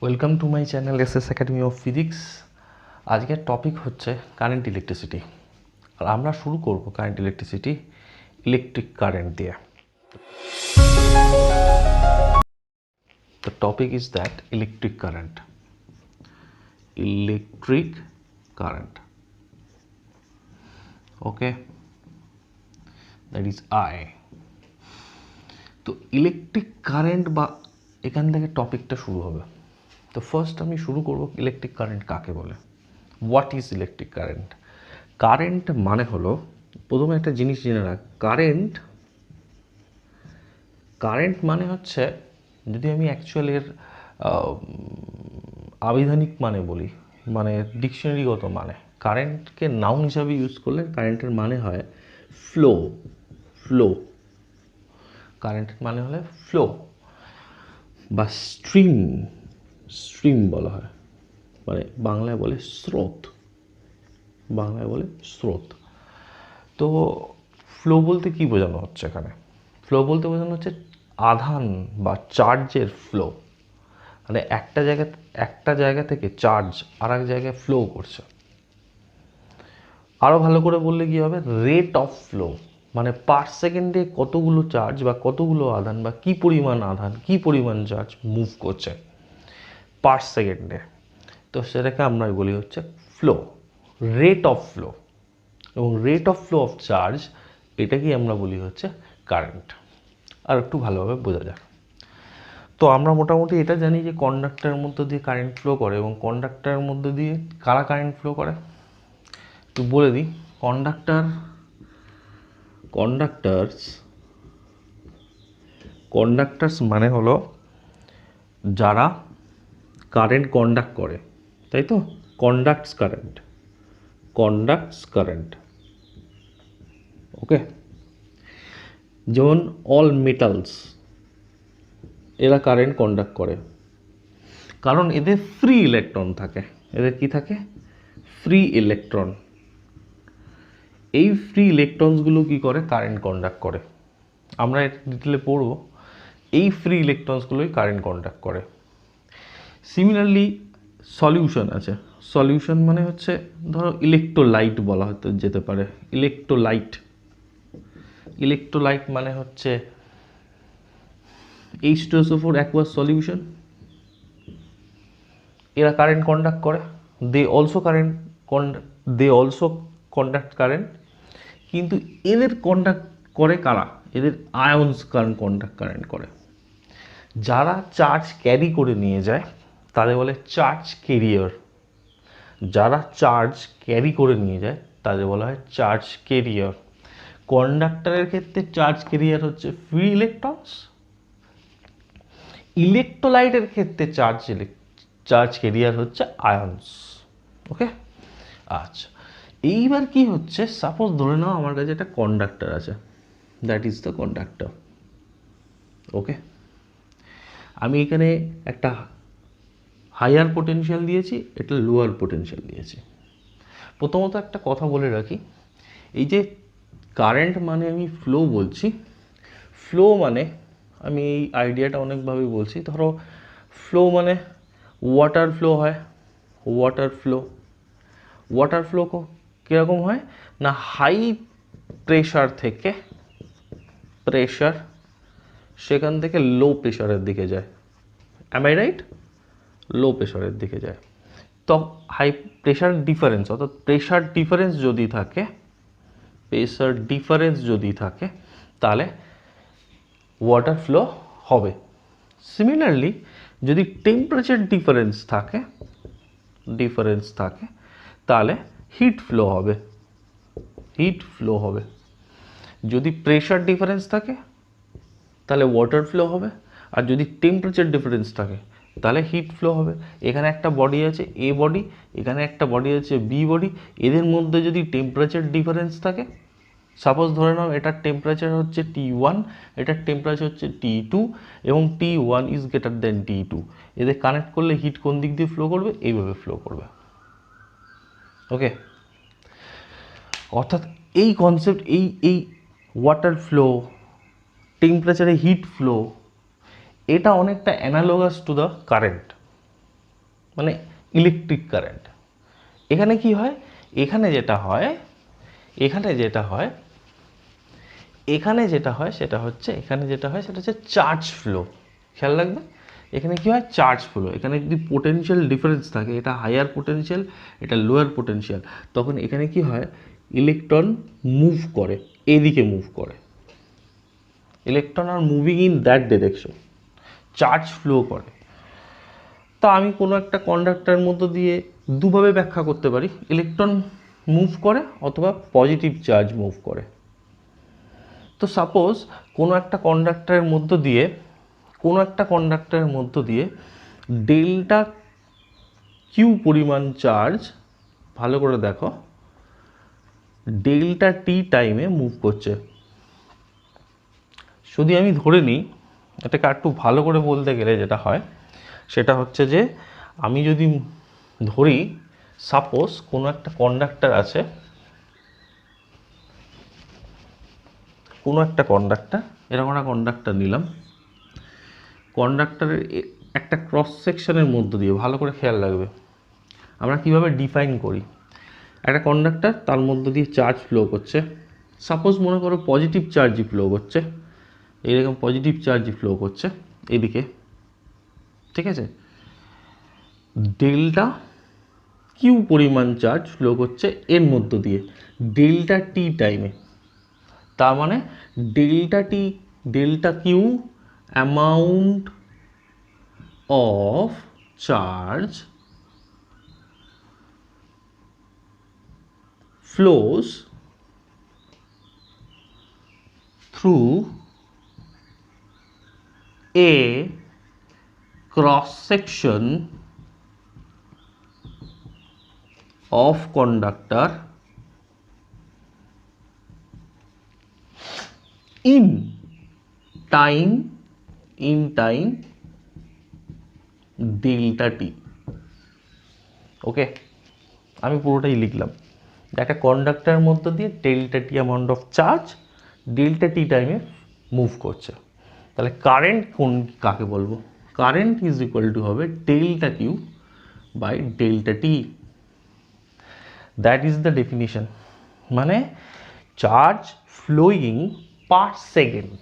Welcome to my channel SS academy of physics. আজকের topic হচ্ছে current electricity. আর আমরা শুরু করব কারেন্ট ইলেকট্রিসিটি ইলেকট্রিক কারেন্ট দিয়ে। The topic is that electric current. Electric current, okay, that is I. তো electric current বা এখান থেকে টপিকটা শুরু হবে। তো ফার্স্ট আমি শুরু করব ইলেকট্রিক কারেন্ট কাকে বলে। What is electric current? Current মানে হলো, প্রথমে একটা জিনিস জেনে রাখ, কারেন্ট মানে হচ্ছে, যদি আমি অ্যাকচুয়ালের আবিধানিক মানে বলি, মানে ডিকশনারিগত মানে, কারেন্টকে নাউন হিসাবে ইউজ করলে কারেন্টের মানে হয় ফ্লো। ফ্লো, কারেন্টের মানে হলে ফ্লো বা স্ট্রিম। স্ট্রিম বলা হয়, মানে বাংলায় বলে স্রোত, বাংলায় বলে স্রোত। তো ফ্লো বলতে কি বোঝানো হচ্ছে এখানে? ফ্লো বলতে বোঝানো হচ্ছে আধান বা চার্জের ফ্লো, মানে একটা জায়গা থেকে চার্জ আর এক জায়গায় ফ্লো করছে। আরও ভালো করে বললে কি হবে, রেট অফ ফ্লো, মানে পার সেকেন্ডে কতগুলো চার্জ বা কতগুলো আধান বা কী পরিমাণ আধান কী পরিমাণ চার্জ মুভ করছে পার সেকেন্ডে। তো সেটাকে আমরা বলি হচ্ছে ফ্লো, রেট অফ ফ্লো। এবং rate of flow of charge, এটাকেই আমরা বলি হচ্ছে কারেন্ট। আর একটু ভালোভাবে বোঝা যাক। তো আমরা মোটামুটি এটা জানি যে কন্ডাক্টরের মধ্যে দিয়ে কারেন্ট ফ্লো করে, এবং কন্ডাক্টরের মধ্যে দিয়ে কারা কারেন্ট ফ্লো করে একটু বলে দিই। কন্ডাক্টার্স মানে হলো যারা কারেন্ট কন্ডাক্ট করে, তাই তো, কন্ডাক্টস কারেন্ট, ওকে। যেমন অল মেটালস, এরা কারেন্ট কন্ডাক্ট করে, কারণ এদের ফ্রি ইলেকট্রন থাকে। এদের কি থাকে? Free electron. এই ফ্রি ইলেকট্রনসগুলো কি করে? কারেন্ট কন্ডাক্ট করে। আমরা এটা ডিটেলে পড়ব। এই ফ্রি ইলেকট্রনসগুলোই কারেন্ট কন্ডাক্ট করে। সিমিলারলি সলিউশন আছে। সলিউশন মানে হচ্ছে, ধরো ইলেকট্রোলাইট বলা হতে যেতে পারে। ইলেকট্রোলাইট মানে হচ্ছে H2SO4 অ্যাকুয়াস সলিউশন। এরা কারেন্ট কন্ডাক্ট করে। They also conduct current. কিন্তু এদের কন্ডাক্ট করে কারা? এদের আয়ন্স কারেন্ট করে। যারা চার্জ ক্যারি করে নিয়ে যায় তাদের বলে চার্জ ক্যারিয়ার। যারা চার্জ ক্যারি করে নিয়ে যায় তাদের বলা হয় চার্জ ক্যারিয়ার। কন্ডাক্টরের ক্ষেত্রে চার্জ ক্যারিয়ার হচ্ছে ফ্রি ইলেকট্রনস। ইলেকট্রোলাইটের ক্ষেত্রে চার্জ ক্যারিয়ার হচ্ছে আয়ন্স, ওকে। আচ্ছা, এইবার কি হচ্ছে, সাপোজ ধরে নাও আমার কাছে একটা কন্ডাক্টর আছে, দ্যাট ইজ দ্য কন্ডাক্টর, ওকে। আমি এখানে একটা হায়ার পোটেনশিয়াল দিয়েছি, এটা লোয়ার পোটেনশিয়াল দিয়েছি। প্রথমত একটা কথা বলে রাখি, এই যে কারেন্ট মানে আমি ফ্লো বলছি, ফ্লো মানে আমি এই আইডিয়াটা অনেকভাবে বলছি। ধরো ফ্লো মানে ওয়াটার ফ্লো হয়। ওয়াটার ফ্লো কীরকম হয় না, হাই প্রেশার থেকে সেখান থেকে লো প্রেশারের দিকে যায়। অ্যাম আই রাইট? লো প্রেশারের দিকে যায়। তো হাই প্রেশার ডিফারেন্স, অর্থাৎ প্রেশার ডিফারেন্স যদি থাকে তাহলে ওয়াটার ফ্লো হবে। সিমিলারলি যদি টেম্পারেচার ডিফারেন্স থাকে তাহলে হিট ফ্লো হবে। যদি প্রেশার ডিফারেন্স থাকে তাহলে ওয়াটার ফ্লো হবে, আর যদি টেম্পারেচার ডিফারেন্স থাকে তাহলে হিট ফ্লো হবে। এখানে একটা বডি আছে এ বডি, এখানে একটা বডি আছে বি বডি। এদের মধ্যে যদি টেম্পারেচার ডিফারেন্স থাকে, সাপোজ ধরে নাও এটার টেম্পারেচার হচ্ছে T1, এটার টেম্পারেচার হচ্ছে T2, এবং T1 is greater than T2। এদের কানেক্ট করলে হিট কোন দিক দিয়ে ফ্লো করবে? এইভাবে ফ্লো করবে, ওকে। অর্থাৎ এই কনসেপ্ট, এই ওয়াটার ফ্লো, টেম্পারেচারে হিট ফ্লো, এটা অনেকটা অ্যানালোগাস টু দ্য কারেন্ট। মানে ইলেকট্রিক কারেন্ট। এখানে কি হয়, এখানে যেটা হয় সেটা হচ্ছে চার্জ ফ্লো। খেয়াল রাখবে, এখানে কি হয়, চার্জ ফ্লো। এখানে যদি পোটেনশিয়াল ডিফারেন্স থাকে, এটা হায়ার পোটেনশিয়াল, এটা লোয়ার পোটেনশিয়াল, তখন এখানে কি হয়, ইলেকট্রন মুভ করে, এদিকে মুভ করে। Electron are moving in that direction, charge flow করে। তা আমি কোনো একটা কন্ডাক্টরের মধ্য দিয়ে দুভাবে ব্যাখ্যা করতে পারি, ইলেকট্রন মুভ করে অথবা পজিটিভ চার্জ মুভ করে। তো সাপোজ কোনো একটা কন্ডাক্টরের মধ্য দিয়ে ডেল্টা কিউ পরিমাণ চার্জ, ভালো করে দেখো, ডেল্টা টি টাইমে মুভ করছে। যদি আমি ধরে নিই, এটাকে একটু ভালো করে বলতে গেলে যেটা হয় সেটা হচ্ছে যে, আমি যদি ধরি সাপোজ কোনো একটা কন্ডাক্টর আছে, এরকম একটা কন্ডাক্টর নিলাম। কন্ডাক্টরের একটা ক্রস সেকশনের মধ্য দিয়ে, ভালো করে খেয়াল রাখবে, আমরা কিভাবে ডিফাইন করি, একটা কন্ডাক্টর, তার মধ্য দিয়ে চার্জ ফ্লো করছে। সাপোজ মনে করো পজিটিভ চার্জই ফ্লো করছে, এইরকম পজিটিভ চার্জই ফ্লো করছে এদিকে, ঠিক আছে। ডেল্টা কিউ পরিমাণ চার্জ ফ্লো করছে এর মধ্য দিয়ে ডেল্টা টি টাইমে। তার মানে delta q amount of charge flows through a cross section of conductor in time delta t। Okay, আমি পুরোটাই লিখলাম। একটা কন্ডাক্টরের মধ্য দিয়ে delta t amount of charge delta t টাইমে মুভ করছে। তাহলে কারেন্ট কাকে বলবো, কারেন্ট ইজ ইকুয়াল টু হবে delta q by delta t. That is the definition. মানে charge flowing per second,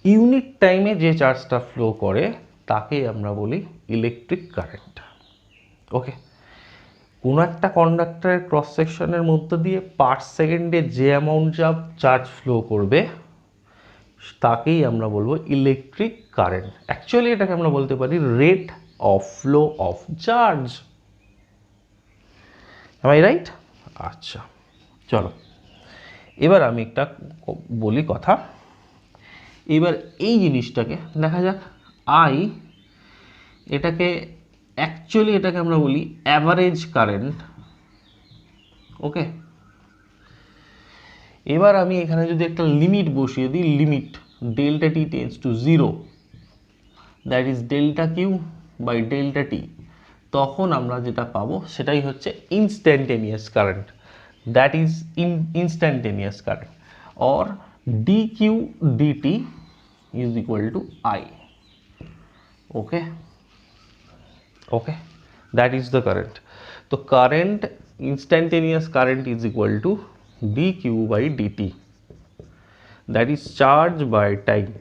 unit টাইমে যে চার্জটা ফ্লো করে তাকে আমরা বলি ইলেকট্রিক কারেন্ট। ওকে, কোনো একটা কন্ডাক্টরের ক্রস সেকশনের মধ্য দিয়ে পার সেকেন্ডে যে অ্যামাউন্ট অফ চার্জ ফ্লো করবে তাকেই আমরা বলবো ইলেকট্রিক কারেন্ট। অ্যাকচুয়ালি এটাকে আমরা বলতে পারি rate of flow of charge. Am I right? আচ্ছা, চলো এবার আমি একটা বলি কথা। এবার এই জিনিসটাকে দেখা যাক, এটাকে আমরা বলি অ্যাভারেজ কারেন্ট। ওকে, এবার আমি এখানে যদি একটা লিমিট বসিয়ে দিই, limit delta t tends to 0, that is delta q by delta t, তখন আমরা যেটা পাবো সেটাই হচ্ছে instantaneous current, that is instantaneous current, or dq dt is equal to I. Okay, that is the current. So current, instantaneous current is equal to dq by dt, that is charge by time.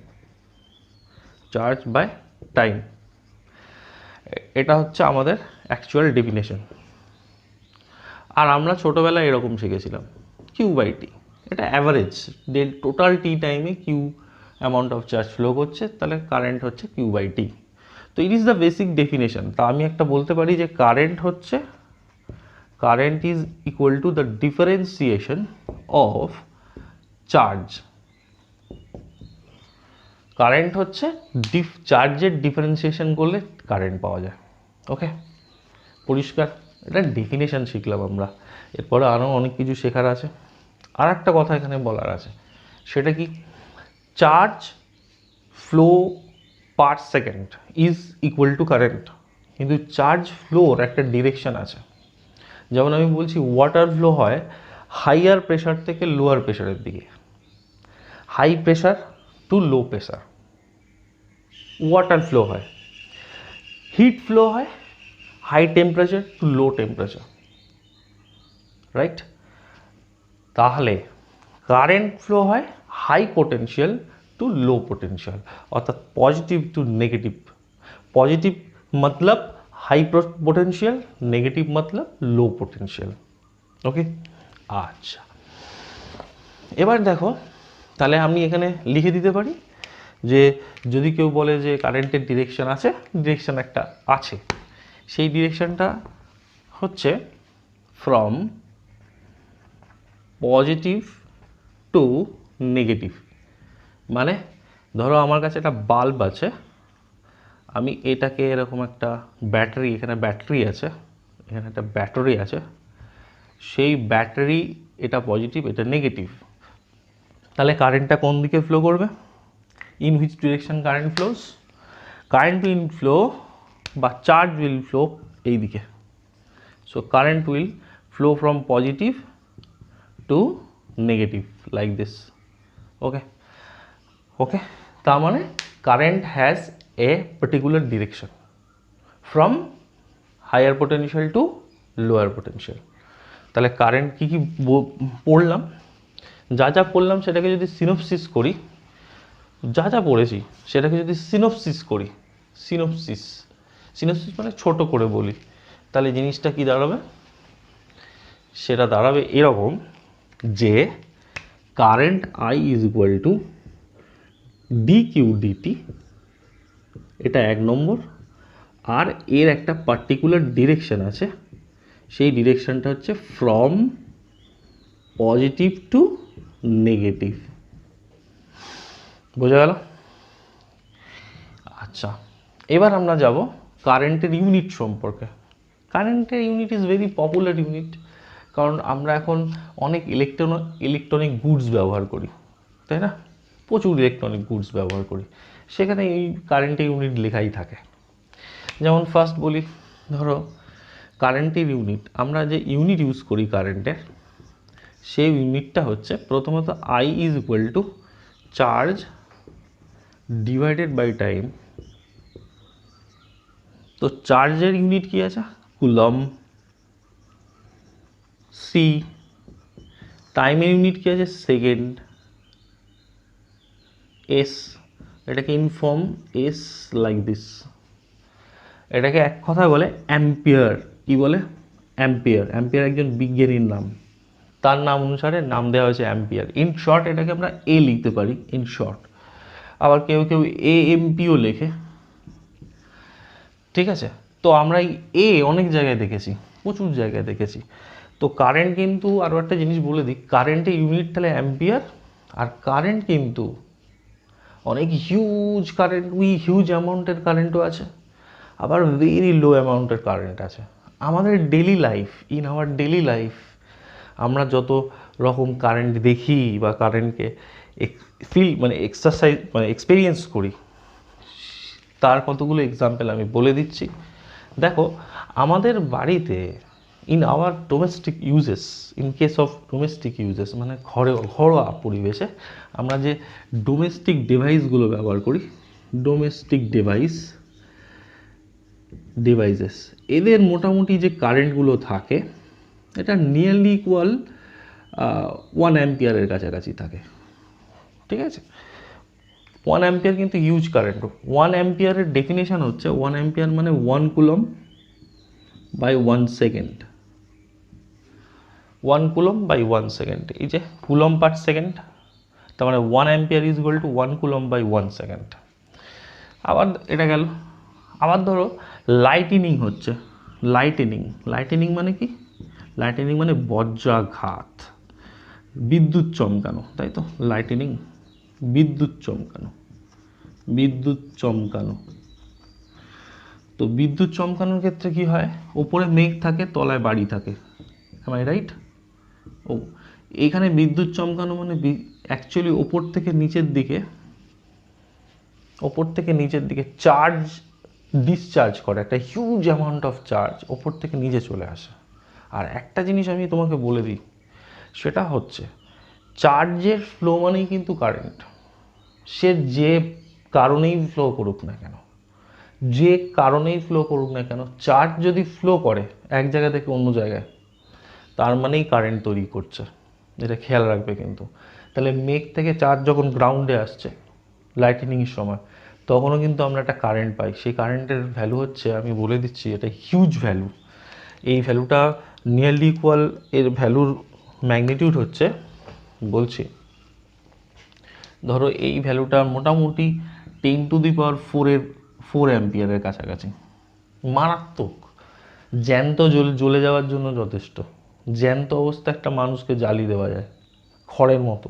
এটা হচ্ছে আমাদের actual definition. আর আমরা ছোটোবেলায় এরকম শিখেছিলাম Q by টি, এটা average, total t টাইমে q amount of charge flow করছে, তাহলে কারেন্ট হচ্ছে কিউ বাই টি। তো it is the basic definition. তা আমি একটা বলতে পারি যে current is equal to the differentiation of charge. Current হচ্ছে চার্জের ডিফারেন্সিয়েশন করলে কারেন্ট পাওয়া যায়। ওকে, পরিষ্কার? এটা ডেফিনেশন শিখলাম আমরা, এরপরে আরও অনেক কিছু শেখার আছে। আর একটা কথা এখানে বলার আছে, সেটা কি, charge flow per second is equal to current, কিন্তু চার্জ ফ্লোর একটা ডিরেকশন আছে। যেমন আমি বলছি ওয়াটার ফ্লো হয় হাইয়ার প্রেশার থেকে লোয়ার প্রেশারের দিকে, high pressure to low pressure water flow হয়। হিট ফ্লো হয় high temperature to low temperature, right? তাহলে কারেন্ট ফ্লো হয় high potential to low potential, অর্থাৎ পজিটিভ টু নেগেটিভ। পজিটিভ মতলব হাই পোটেনশিয়াল, নেগেটিভ মতলব লো পোটেনশিয়াল। ওকে, আচ্ছা, এবার দেখো, তাহলে আমি এখানে লিখে দিতে পারি যে যদি কেউ বলে যে কারেন্টের ডিরেকশন আছে, ডিরেকশন একটা আছে, সেই ডিরেকশনটা হচ্ছে ফ্রম পজিটিভ টু নেগেটিভ। মানে ধরো আমার কাছে একটা বাল্ব আছে, আমি এটাকে এরকম একটা ব্যাটারি, এখানে ব্যাটারি আছে, এখানে একটা ব্যাটারি আছে, সেই ব্যাটারি এটা পজিটিভ, এটা নেগেটিভ, তাহলে কারেন্টটা কোন দিকে ফ্লো করবে? In which direction current flows? Current will flow বা চার্জ উইল ফ্লো এই দিকে। So current will flow from positive to negative like this. Okay, okay, তার মানে current has a particular direction from higher potential to lower potential. তাহলে current কী কী পড়লাম, যা যা পড়লাম সেটাকে যদি সিনোপসিস করি, যা যা পড়েছি সেটাকে যদি সিনোপসিস করি, সিনোপসিস, সিনোপসিস মানে ছোট করে বলি, তাহলে জিনিসটা কি দাঁড়াবে? সেটা দাঁড়াবে এরকম যে current I is equal to d Q d t, এটা 1 নম্বর, আর এর একটা পার্টিকুলার ডিরেকশন আছে, সেই ডিরেকশনটা হচ্ছে ফ্রম পজিটিভ টু নেগেটিভ। বোঝা গেল? আচ্ছা, এবার আমরা যাব কারেন্টের ইউনিট সম্পর্কে। কারেন্টের unit is very popular unit, কারণ আমরা এখন অনেক ইলেকট্রনিক গুডস ব্যবহার করি, তাই না? প্রচুর ইলেকট্রনিক গুডস ব্যবহার করি, সেখানে এই কারেন্টের ইউনিট লেখাই থাকে। যেমন ফার্স্ট বলি, ধরো কারেন্টের ইউনিট, আমরা যে ইউনিট ইউজ করি কারেন্টের, সেই ইউনিটটা হচ্ছে প্রথমত I is equal to charge divided by time. তো চার্জের ইউনিট কি আছে? কুলম। সি, টাইমের ইউনিট কি আছে? সেকেন্ড। এস, এটাকে ইনফর্ম এস লাইক দিস, এটাকে এক কথায় বলে অ্যাম্পিয়ার। কি বলে? অ্যাম্পিয়ার। অ্যাম্পিয়ার একজন বিজ্ঞানীর নাম, তার নাম অনুসারে নাম দেওয়া হয়েছে অ্যাম্পিয়ার। ইন শর্ট এটাকে আমরা এ লিখতে পারি, ইন শর্ট। আবার কেউ কেউ এএমপিও লেখে, ঠিক আছে? তো আমরা এ অনেক জায়গায় দেখেছি, প্রচুর জায়গায় দেখেছি। তো কারেন্ট কিন্তু, আরও একটা জিনিস বলে দিই, কারেন্টের ইউনিট তাহলে অ্যাম্পিয়ার, আর কারেন্ট কিন্তু অনেক হিউজ কারেন্ট, হিউজ অ্যামাউন্টের কারেন্টও আছে, আবার ভেরি লো অ্যামাউন্টের কারেন্ট আছে। আমাদের daily life, in our daily life আমরা যত রকম কারেন্ট দেখি বা কারেন্টকে এক্সপেরিয়েন্স করি, তার কতগুলো এক্সাম্পল আমি বলে দিচ্ছি। দেখো, আমাদের বাড়িতে in our domestic uses, in case of domestic uses মানে ঘরোয়া পরিবেশে আমরা যে ডোমেস্টিক ডিভাইসগুলো ব্যবহার করি, ডোমেস্টিক ডিভাইসেস, এদের মোটামুটি যে কারেন্টগুলো থাকে এটা নিয়ারলি ইকুয়াল 1 অ্যাম্পিয়ারের কাছাকাছি থাকে, ঠিক আছে? 1 অ্যাম্পিয়ার কিন্তু হিউজ কারেন্ট। 1 অ্যাম্পিয়ারের ডেফিনেশন হচ্ছে, 1 অ্যাম্পিয়ার মানে 1 coulomb by 1 second. 1 coulomb by 1 second, এই যে কুলম পার সেকেন্ড, তার মানে 1 ampere is equal to 1 coulomb by 1 second. আবার এটা গেল। আবার ধরো লাইটেনিং হচ্ছে, লাইটেনিং মানে কি? লাইটেনিং মানে বজ্রাঘাত, বিদ্যুৎ চমকানো, তাই তো? লাইটেনিং বিদ্যুৎ চমকানো। তো বিদ্যুৎ চমকানোর ক্ষেত্রে কি হয়? ওপরে মেঘ থাকে, তলায় বাড়ি থাকে, এম আই রাইট? ও, এইখানে বিদ্যুৎ চমকানো মানে অ্যাকচুয়ালি ওপর থেকে নিচের দিকে চার্জ ডিসচার্জ করে, একটা হিউজ অ্যামাউন্ট অফ চার্জ ওপর থেকে নিচে চলে আসে। আর একটা জিনিস আমি তোমাকে বলে দিই, সেটা হচ্ছে চার্জের ফ্লো মানেই কিন্তু কারেন্ট, সে যে কারণেই ফ্লো করুক না কেন, যে কারণেই ফ্লো করুক না কেন, চার্জ যদি ফ্লো করে এক জায়গা থেকে অন্য জায়গায়, তার মানেই কারেন্ট তৈরি করছে, এটা খেয়াল রাখবে কিন্তু। তাহলে মেঘ থেকে চার্জ যখন গ্রাউন্ডে আসছে লাইটনিংয়ের সময়, তখনও কিন্তু আমরা একটা কারেন্ট পাই। সেই কারেন্টের ভ্যালু হচ্ছে, আমি বলে দিচ্ছি, এটা হিউজ ভ্যালু। এই ভ্যালুটা নিয়ারলি ইকুয়াল, এর ভ্যালুর ম্যাগনিটিউড হচ্ছে, বলছি, ধরো এই ভ্যালুটা মোটামুটি 10⁴ অ্যাম্পিয়ারের কাছাকাছি। মারাত্মক, জ্যান্ত জ্বলে যাওয়ার জন্য যথেষ্ট। জ্যান্ত অবস্থা একটা মানুষকে জ্বালিয়ে দেওয়া যায় খড়ের মতো।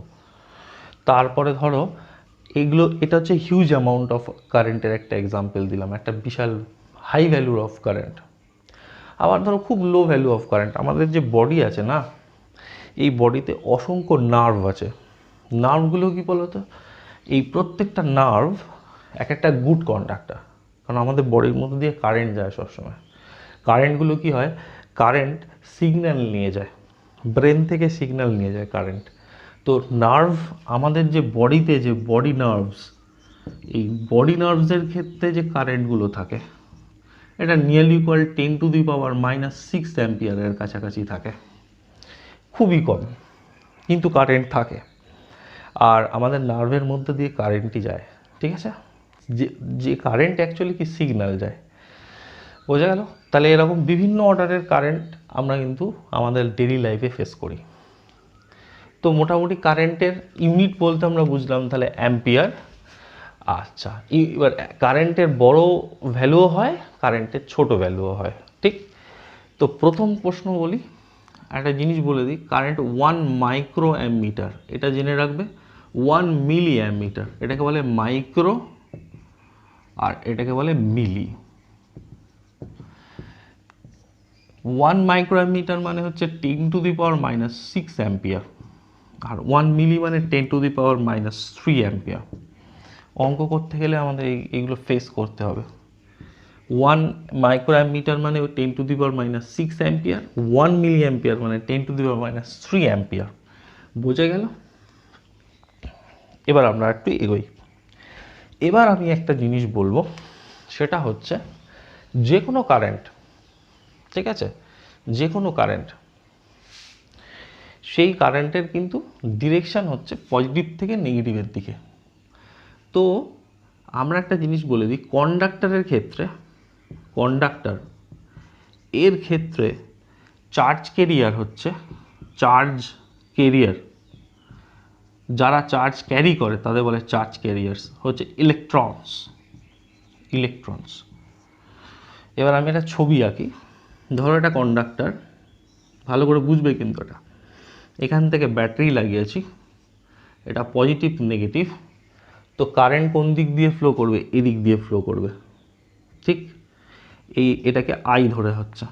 তারপরে ধরো এগুলো, এটা হচ্ছে হিউজ অ্যামাউন্ট অফ কারেন্টের একটা এক্সাম্পল দিলাম, একটা বিশাল হাই ভ্যালু অফ কারেন্ট। আবার ধরো খুব লো ভ্যালু অফ কারেন্ট, আমাদের যে বডি আছে না, এই বডিতে অসংখ্য নার্ভ আছে। নার্ভগুলো কী বলতো, এই প্রত্যেকটা নার্ভ এক একটা গুড কন্ডাক্টর, কারণ আমাদের বডির মধ্যে দিয়ে কারেন্ট যায় সবসময়। কারেন্টগুলো কি হয়, কারেন্ট সিগন্যাল নিয়ে যায়, ব্রেন থেকে সিগন্যাল নিয়ে যায় কারেন্ট। তো নার্ভ, আমাদের যে বডিতে যে বডি নার্ভস, এই বডি নার্ভসের ক্ষেত্রে যে কারেন্টগুলো থাকে, এটা নিয়ারলি ইকুয়াল 10⁻⁻6 অ্যাম্পিয়ারের কাছাকাছি থাকে। খুবই কম, কিন্তু কারেন্ট থাকে। আর আমাদের নার্ভের মধ্যে দিয়ে কারেন্টই যায়, ঠিক আছে, যে কারেন্ট অ্যাকচুয়ালি কি সিগন্যাল যায়। বোঝা গেল? তাহলে এরকম বিভিন্ন অর্ডারের কারেন্ট আমরা কিন্তু আমাদের ডেইলি লাইফে ফেস করি। তো মোটামুটি কারেন্টের ইউনিট বলতে আমরা বুঝলাম তাহলে অ্যাম্পিয়ার। আচ্ছা, এবার কারেন্টের বড় ভ্যালুও হয়, কারেন্টের ছোট ভ্যালুও হয়, ঠিক? তো প্রথম প্রশ্ন বলি, একটা জিনিস বলে দিই, কারেন্ট 1 মাইক্রো অ্যাম্মিটার, এটা জেনে রাখবে। 1 মিলি অ্যাম্মিটার, এটাকে বলে মাইক্রো, আর এটাকে বলে মিলি। 1 মাইক্রো অ্যাম্মিটার মানে হচ্ছে 10⁻⁻6 অ্যাম্পিয়ার, আর 1 মিলি মানে 10⁻⁻3 অ্যাম্পিয়ার। অঙ্ক করতে গেলে আমাদের এইগুলো ফেস করতে হবে। 1 মাইক্রো অ্যাম্মিটার মানে 10⁻⁻6 অ্যাম্পিয়ার, 1 মিলি অ্যাম্পিয়ার মানে 10⁻⁻3 অ্যাম্পিয়ার। বোঝা গেল? এবার আমরা একটু এগোই। এবার আমি একটা জিনিস বলবো, সেটা হচ্ছে যে কোনো কারেন্ট, ঠিক আছে, যে কোনো কারেন্ট, সেই কারেন্টের কিন্তু ডিরেকশান হচ্ছে পজিটিভ থেকে নেগেটিভের দিকে। তো আমরা একটা জিনিস বলে দিই, কন্ডাক্টরের ক্ষেত্রে, কন্ডাক্টর এর ক্ষেত্রে চার্জ ক্যারিয়ার হচ্ছে, চার্জ ক্যারিয়ার, যারা চার্জ ক্যারি করে তাদের বলে চার্জ ক্যারিয়ার্স, হচ্ছে ইলেকট্রনস, ইলেকট্রনস। এবার আমি একটা ছবি আঁকি, ধরো এটা কন্ডাক্টর, ভালো করে বুঝবে কিন্তু এটা। এখান থেকে ব্যাটারি লাগিয়েছি, এটা পজিটিভ নেগেটিভ। তো কারেন্ট কোন দিক দিয়ে ফ্লো করবে, এদিক দিয়ে ফ্লো করবে, ঠিক? এটাকে আই ধরে হচ্ছে।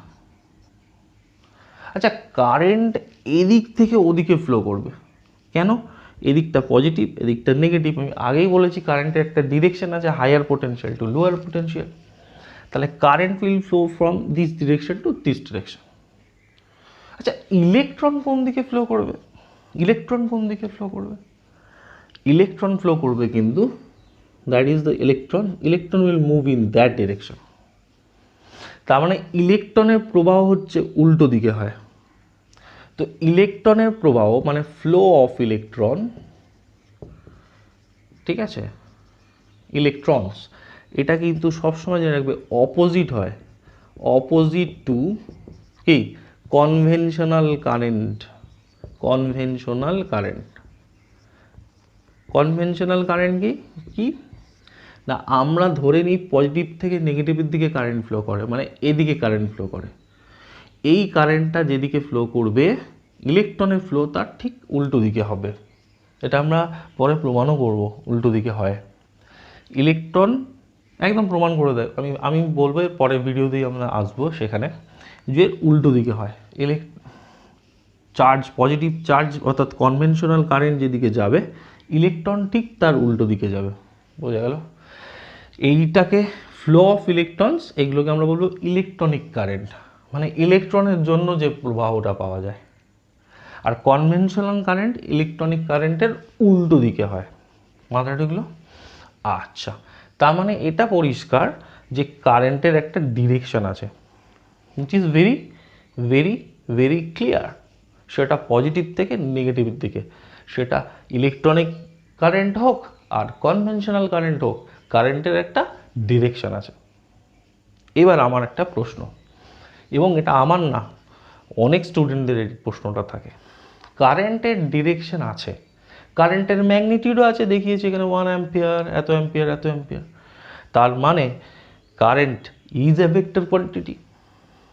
আচ্ছা, কারেন্ট এদিক থেকে ওদিকে ফ্লো করবে কেন? এদিকটা পজিটিভ, এদিকটা নেগেটিভ। আমি আগেই বলেছি কারেন্টের একটা ডিরেকশন আছে, higher potential to lower potential. তাহলে current will flow from this direction to this direction. আচ্ছা, ইলেকট্রন কোন দিকে ফ্লো করবে? ইলেকট্রন কোন দিকে ফ্লো করবে? ইলেকট্রন ফ্লো করবে কিন্তু, that is the electron, electron will move in that direction. তার মানে ইলেকট্রনের প্রবাহ হচ্ছে উল্টো দিকে হয়। তো ইলেকট্রনের প্রবাহ মানে ফ্লো অফ ইলেকট্রন, ঠিক আছে, ইলেকট্রনস, এটা কিন্তু সবসময় জেনে রাখবে অপোজিট হয়, অপোজিট টু কি, conventional current. Conventional current, conventional current কি না, আমরা ধরে নিই পজিটিভ থেকে নেগেটিভের দিকে কারেন্ট ফ্লো করে, মানে এদিকে কারেন্ট ফ্লো করে। এই কারেন্টটা যেদিকে ফ্লো করবে, ইলেকট্রনের ফ্লো তার ঠিক উল্টো দিকে হবে। এটা আমরা পরে প্রমাণও করব, উল্টো দিকে হয়। ইলেকট্রন একদম প্রমাণ করে দেয়, আমি বলবো এর পরে ভিডিওতেই আমরা আসবো সেখানে, যে উল্টো দিকে হয়। চার্জ, পজিটিভ চার্জ অর্থাৎ কনভেনশনাল কারেন্ট যেদিকে যাবে, ইলেকট্রন ঠিক তার উল্টো দিকে যাবে। বোঝা গেল? এইটাকে ফ্লো অফ ইলেকট্রনস, এগুলোকে আমরা বলবো ইলেকট্রনিক কারেন্ট, মানে ইলেকট্রনের জন্য যে প্রবাহটা পাওয়া যায়। আর কনভেনশনাল কারেন্ট ইলেকট্রনিক কারেন্টের উল্টো দিকে হয়। মাথায় ঢুকলো? আচ্ছা, তার মানে এটা পরিষ্কার যে কারেন্টের একটা ডিরেকশন আছে, which is very very very clear, সেটা পজিটিভ থেকে নেগেটিভের দিকে, সেটা ইলেকট্রনিক কারেন্ট হোক আর কনভেনশনাল কারেন্ট হোক, কারেন্টের একটা ডিরেকশন আছে। এবার আমার একটা প্রশ্ন, এবং এটা আমার না, অনেক স্টুডেন্টদের এই প্রশ্নটা থাকে, কারেন্টের ডিরেকশন আছে, কারেন্টের ম্যাগনিটিউডও আছে, দেখিয়েছে এখানে 1 অ্যাম্পিয়ার, এত অ্যাম্পিয়ার, এত অ্যাম্পিয়ার, তার মানে current is a vector quantity,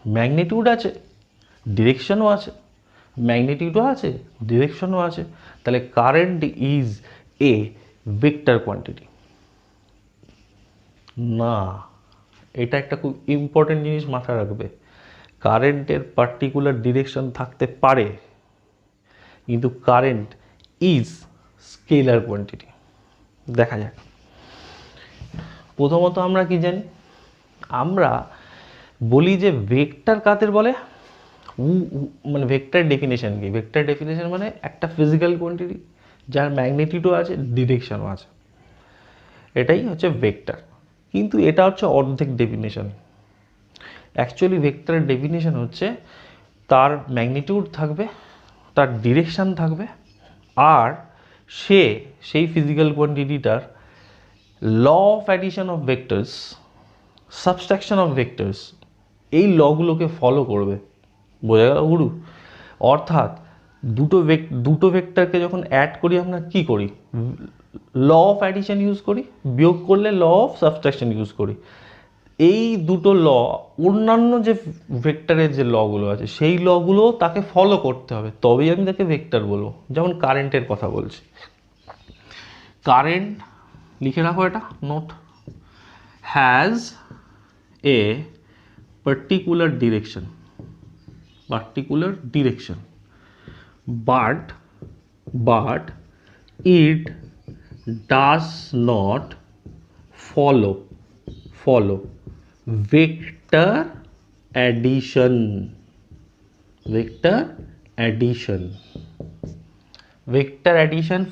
magnitude আছে, ডিরেকশনও আছে, ম্যাগনিটিউডও আছে, ডিরেকশনও আছে, তাহলে current is a vector quantity না। এটা একটা খুব ইম্পর্টেন্ট জিনিস মাথায় রাখবে, কারেন্টের পার্টিকুলার ডিরেকশন থাকতে পারে, কিন্তু কারেন্ট ইজ স্কেলার কোয়ান্টিটি। দেখা যাক, প্রথমত আমরা কি জানি, আমরা বলি যে ভেক্টর কাদের বলে, মানে ভেক্টর ডেফিনেশন কি, ভেক্টর ডেফিনেশন মানে একটা ফিজিক্যাল কোয়ান্টিটি যার ম্যাগনিটিউডও আছে, ডিরেকশনও আছে, এটাই হচ্ছে ভেক্টর। কিন্তু এটা হচ্ছে অর্ধেক ডেফিনেশন। অ্যাকচুয়ালি ভেক্টরের ডেফিনেশন হচ্ছে তার ম্যাগনিটিউড থাকবে, তার ডিরেকশন থাকবে, আর সেই ফিজিক্যাল কোয়ান্টিটিটার law of addition of vectors, subtraction of vectors, এই লগুলোকে ফলো করবে। বোঝা গেল গুরু? অর্থাৎ দুটো ভেক্টরকে যখন অ্যাড করি আমরা কি করি, ল অফ অ্যাডিশন ইউজ করি, বিয়োগ করলে ল অফ সাবস্ট্রাকশন ইউজ করি। এই দুটো ল অন্যান্য যে ভেক্টরের যে লগুলো আছে সেই লগুলো তাকে ফলো করতে হবে, তবেই আমি তাকে ভেক্টর বলবো। যেমন কারেন্টের কথা বলছি, কারেন্ট লিখে রাখো, এটা note, has a particular direction but it does not follow vector addition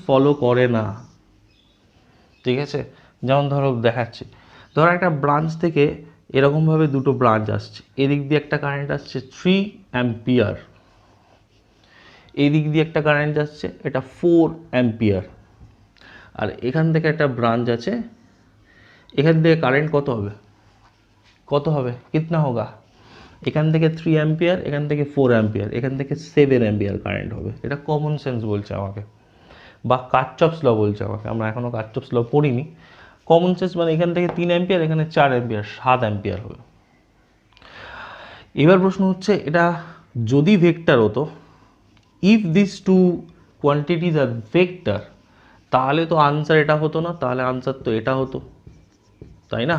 follow করে না, ঠিক আছে? যেমন ধরো দেখাচ্ছি, ধরো একটা ব্রাঞ্চ থেকে এরকমভাবে দুটো ব্রাঞ্চ আসছে, এদিক দিয়ে একটা কারেন্ট আসছে 3 অ্যাম্পিয়ার, এই দিক দিয়ে একটা কারেন্ট আসছে এটা 4 অ্যাম্পিয়ার, আর এখান থেকে একটা ব্রাঞ্চ আছে, এখান থেকে কারেন্ট কত হবে কিতনা হোগা, এখান থেকে 3 অ্যাম্পিয়ার, এখান থেকে 4 অ্যাম্পিয়ার, এখান থেকে 7 অ্যাম্পিয়ার কারেন্ট হবে। এটা কমন সেন্স বলছে আমাকে, বা কারচফস ল বলছে আমাকে, আমরা এখনও কারচফস ল পড়িনি। কমন সেন্স মানে এখান থেকে 3 অ্যাম্পিয়ার, এখানে 4 অ্যাম্পিয়ার, 7 অ্যাম্পিয়ার হবে। এবার প্রশ্ন হচ্ছে, এটা যদি ভেক্টর হতো, if this two quantities are vector, তাহলে তো আনসার এটা হতো না, তাহলে আনসার তো এটা হতো, তাই না?